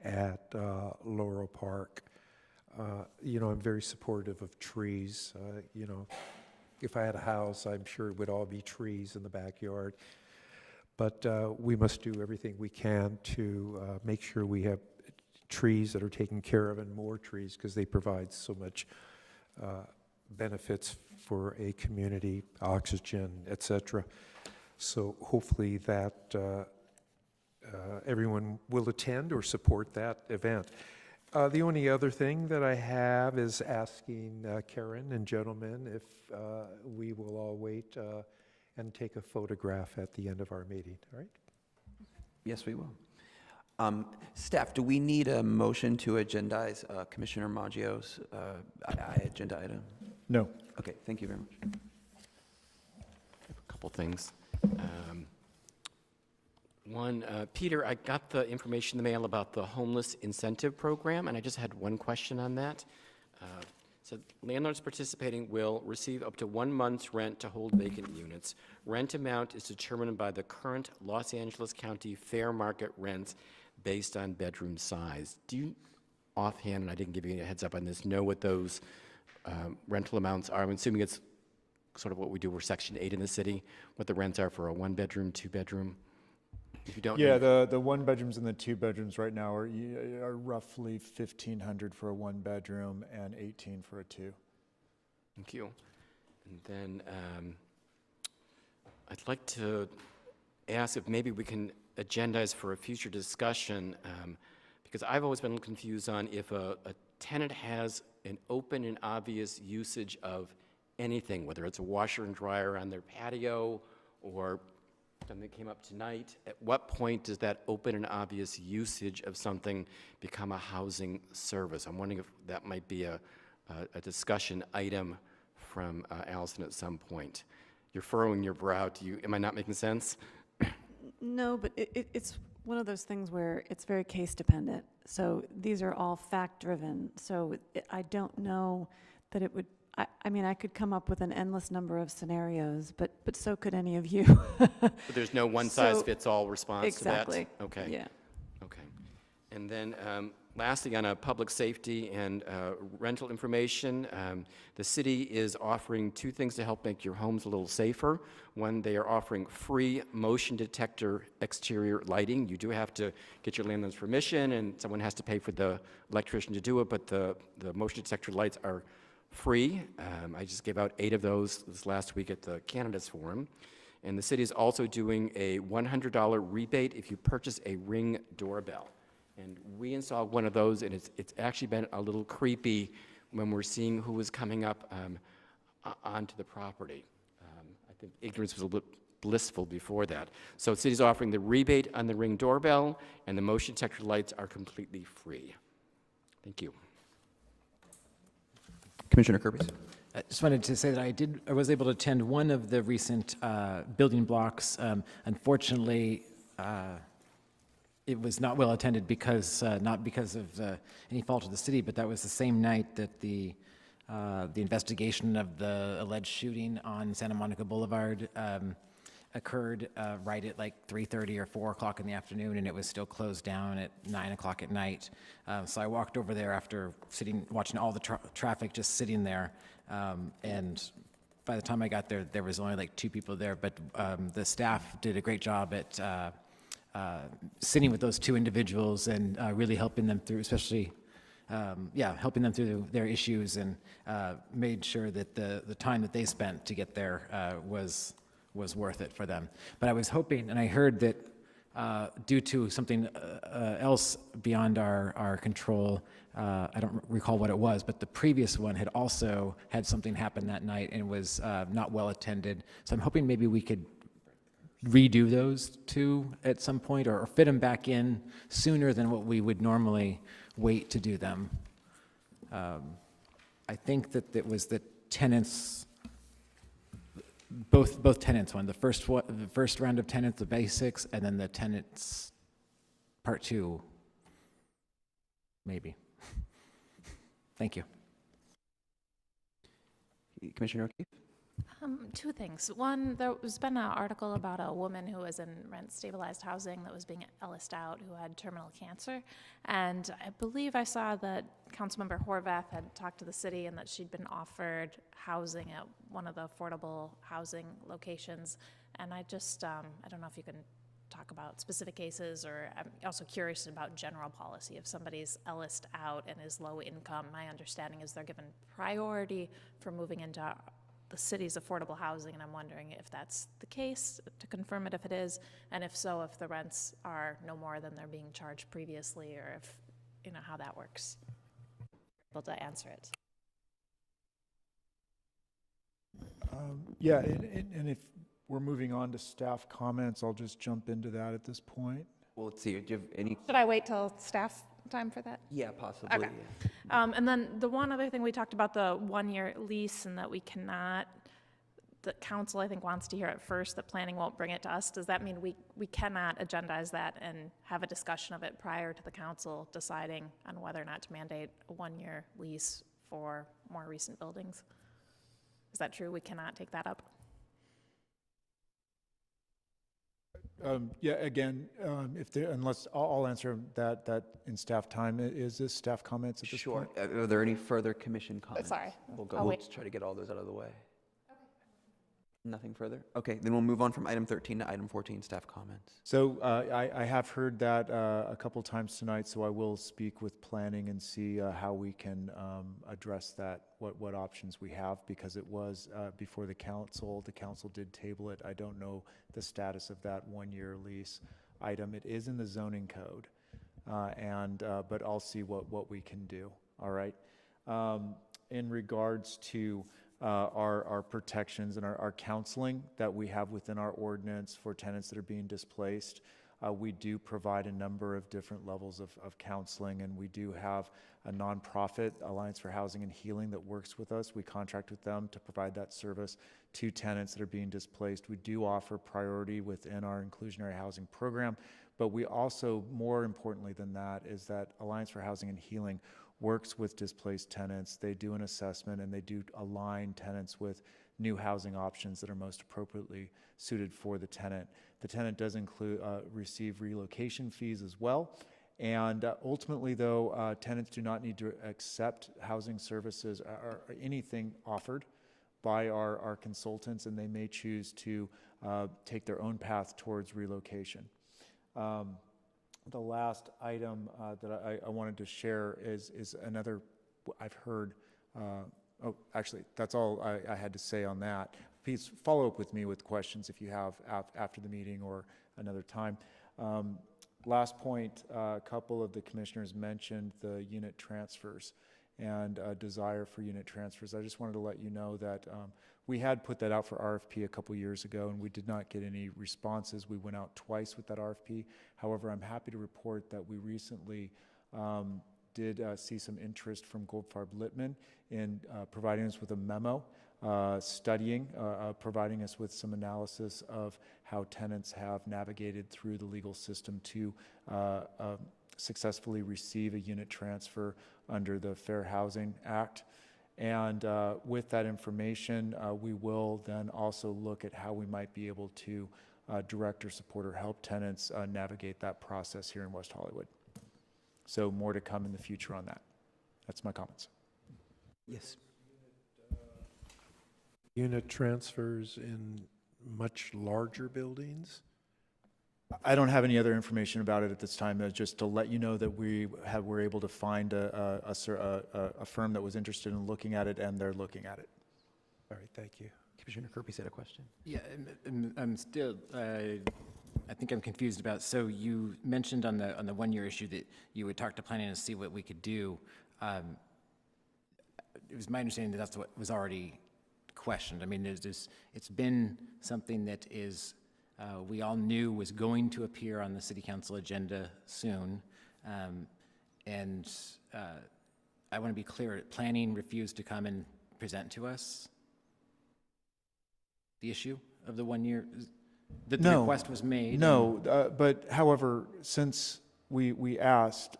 at Laurel Park. I'm very supportive of trees. If I had a house, I'm sure it would all be trees in the backyard. But we must do everything we can to make sure we have trees that are taken care of, and more trees, because they provide so much benefits for a community, oxygen, etc. So hopefully that everyone will attend or support that event. The only other thing that I have is asking Karen and gentlemen if we will all wait and take a photograph at the end of our meeting, all right? Yes, we will. Staff, do we need a motion to agendize Commissioner Maggio's agenda item? No. Okay, thank you very much. A couple things. One, Peter, I got the information in the mail about the homeless incentive program, and I just had one question on that. So landlords participating will receive up to 1 month's rent to hold vacant units. Rent amount is determined by the current Los Angeles County fair market rents based on bedroom size. Do you offhand, and I didn't give you a heads up on this, know what those rental amounts are? I'm assuming it's sort of what we do, we're Section 8 in the city, what the rents are for a 1-bedroom, 2-bedroom? If you don't Yeah, know. the 1 bedrooms and the 2 bedrooms right now are roughly $1,500 for a 1 bedroom and $1,800 for a 2. Thank you. And then I'd like to ask if maybe we can agendize for a future discussion, because I've always been confused on if a tenant has an open and obvious usage of anything, whether it's a washer and dryer on their patio or something that came up tonight. At what point does that open and obvious usage of something become a housing service? I'm wondering if that might be a discussion item from Allison at some point. You're furrowing your brow. Am I not making sense? No, but it's one of those things where it's very case dependent. So these are all fact driven. So I don't know that it would, I mean, I could come up with an endless number of scenarios, but so could any of you. But there's no one-size-fits-all response exactly. to that? Okay. Yeah. Okay. And then lastly, on public safety and rental information, the city is offering 2 things to help make your homes a little safer. One, they are offering free motion detector exterior lighting. You do have to get your landlord's permission, and someone has to pay for the electrician to do it, but the motion detector lights are free. I just gave out 8 of those this last week at the Candidates Forum. And the city is also doing a $100 rebate if you purchase a Ring doorbell. And we installed one of those, and it's actually been a little creepy when we're seeing who is coming up onto the property. I think ignorance was a little blissful before that. So the city's offering the rebate on the Ring doorbell, and the motion detector lights are completely free. Thank you. Commissioner Kirby. I just wanted to say that I was able to attend one of the recent building blocks. Unfortunately, it was not well attended because, not because of any fault of the city, but that was the same night that the investigation of the alleged shooting on Santa Monica Boulevard occurred right at like 3:30 or 4 o'clock in the afternoon, and it was still closed down at 9 o'clock at night. So I walked over there after watching all the traffic just sitting there, and by the time I got there, there was only like 2 people there, but the staff did a great job at sitting with those 2 individuals and really helping them through, especially yeah, helping them through their issues and made sure that the time that they spent to get there was worth it for them. But I was hoping, and I heard that due to something else beyond our control, I don't recall what it was, but the previous one had also had something happen that night and was not well attended. So I'm hoping maybe we could redo those two at some point or fit them back in sooner than what we would normally wait to do them. I think that it was the tenants, both tenants one, the first round of tenants, the basics, and then the tenants part two, maybe. Thank you. Commissioner O'Keefe? Two things. One, there's been an article about a woman who was in rent-stabilized housing that was being Ellised out who had terminal cancer. And I believe I saw that Councilmember Horvath had talked to the city and that she'd been offered housing at one of the affordable housing locations. And I just, I don't know if you can talk about specific cases, or I'm also curious about general policy. If somebody's Ellised out and is low income, my understanding is they're given priority for moving into the city's affordable housing, and I'm wondering if that's the case, to confirm it if it is, and if so, if the rents are no more than they're being charged previously, or if, you know, how that works. Able to answer it. Yeah, and if we're moving on to staff comments, I'll just jump into that at this point. Well, let's see, do you have any? Should I wait till staff time for that? Yeah, possibly. Okay. And then the one other thing, we talked about the one-year lease and that we cannot, the council, I think, wants to hear it first, that planning won't bring it to us. Does that mean we cannot agendize that and have a discussion of it prior to the council deciding on whether or not to mandate a one-year lease for more recent buildings? Is that true? We cannot take that up? Yeah, again, if there, unless, I'll answer that in staff time. Is this staff comments at this Sure. point? Are there any further commission comments? Sorry. We'll wait. try to get all those out of the way. Nothing further? Okay, then we'll move on from item 13 to item 14, staff comments. So I have heard that a couple times tonight, so I will speak with planning and see how we can address that, what options we have, because it was before the council. The council did table it. I don't know the status of that one-year lease item. It is in the zoning code, but I'll see what we can do, all right? In regards to our protections and our counseling that we have within our ordinance for tenants that are being displaced. We do provide a number of different levels of counseling, and we do have a nonprofit, Alliance for Housing and Healing, that works with us. We contract with them to provide that service to tenants that are being displaced. We do offer priority within our inclusionary housing program, but we also, more importantly than that, is that Alliance for Housing and Healing works with displaced tenants. They do an assessment and they do align tenants with new housing options that are most appropriately suited for the tenant. The tenant does receive relocation fees as well. And ultimately, though, tenants do not need to accept housing services or anything offered by our consultants, and they may choose to take their own path towards relocation. The last item that I wanted to share is another, I've heard, oh, actually, that's all I had to say on that. Please follow up with me with questions if you have after the meeting or another time. Last point, a couple of the commissioners mentioned the unit transfers and desire for unit transfers. I just wanted to let you know that we had put that out for RFP a couple years ago, and we did not get any responses. We went out twice with that RFP. However, I'm happy to report that we recently did see some interest from Goldfarb Littman in providing us with a memo, providing us with some analysis of how tenants have navigated through the legal system to successfully receive a unit transfer under the Fair Housing Act. And with that information, we will then also look at how we might be able to direct or support or help tenants navigate that process here in West Hollywood. So more to come in the future on that. That's my comments. Yes. Unit transfers in much larger buildings? I don't have any other information about it at this time, just to let you know that we're able to find a firm that was interested in looking at it, and they're looking at it. All right, thank you. Commissioner Kirby said a question. Yeah, I'm still, I think I'm confused about, so you mentioned on the one-year issue that you would talk to planning to see what we could do. It was my understanding that that's what was already questioned. I mean, it's been something that is, we all knew was going to appear on the city council agenda soon. And I want to be clear, planning refused to come and present to us the issue of the 1 year, that the request was made? No, but however, since we asked,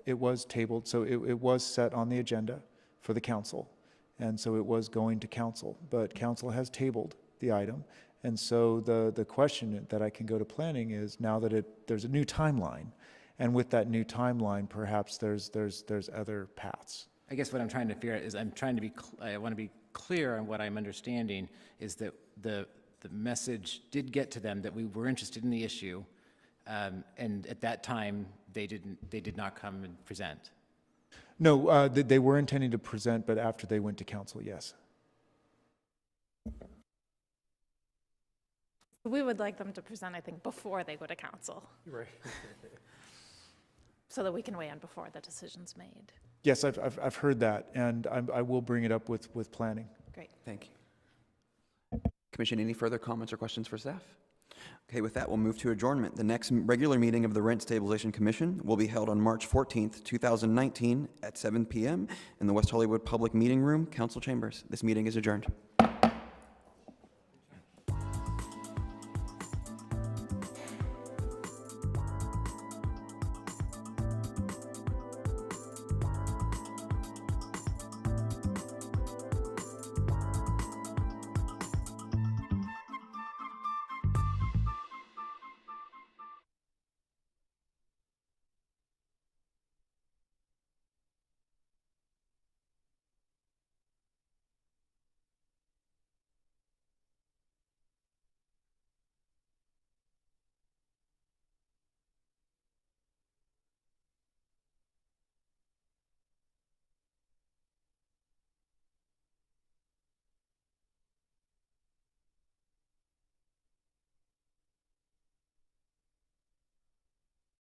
it was tabled, so it was set on the agenda for the council. And so it was going to council, but council has tabled the item. And so the question that I can go to planning is, now that there's a new timeline, and with that new timeline, perhaps there's other paths. I guess what I'm trying to figure out is I want to be clear on what I'm understanding is that the message did get to them that we were interested in the issue, and at that time they did not come and present. No, they were intending to present, but after they went to council, yes. We would like them to present, I think, before they go to council, Right. so that we can weigh in before the decision's made. Yes, I've heard that, and I will bring it up with planning. Great. Thank you. Commission, any further comments or questions for staff? Okay, with that, we'll move to adjournment. The next regular meeting of the Rent Stabilization Commission will be held on March 14th, 2019 at 7 p.m. in the West Hollywood Public Meeting Room, Council Chambers. This meeting is adjourned.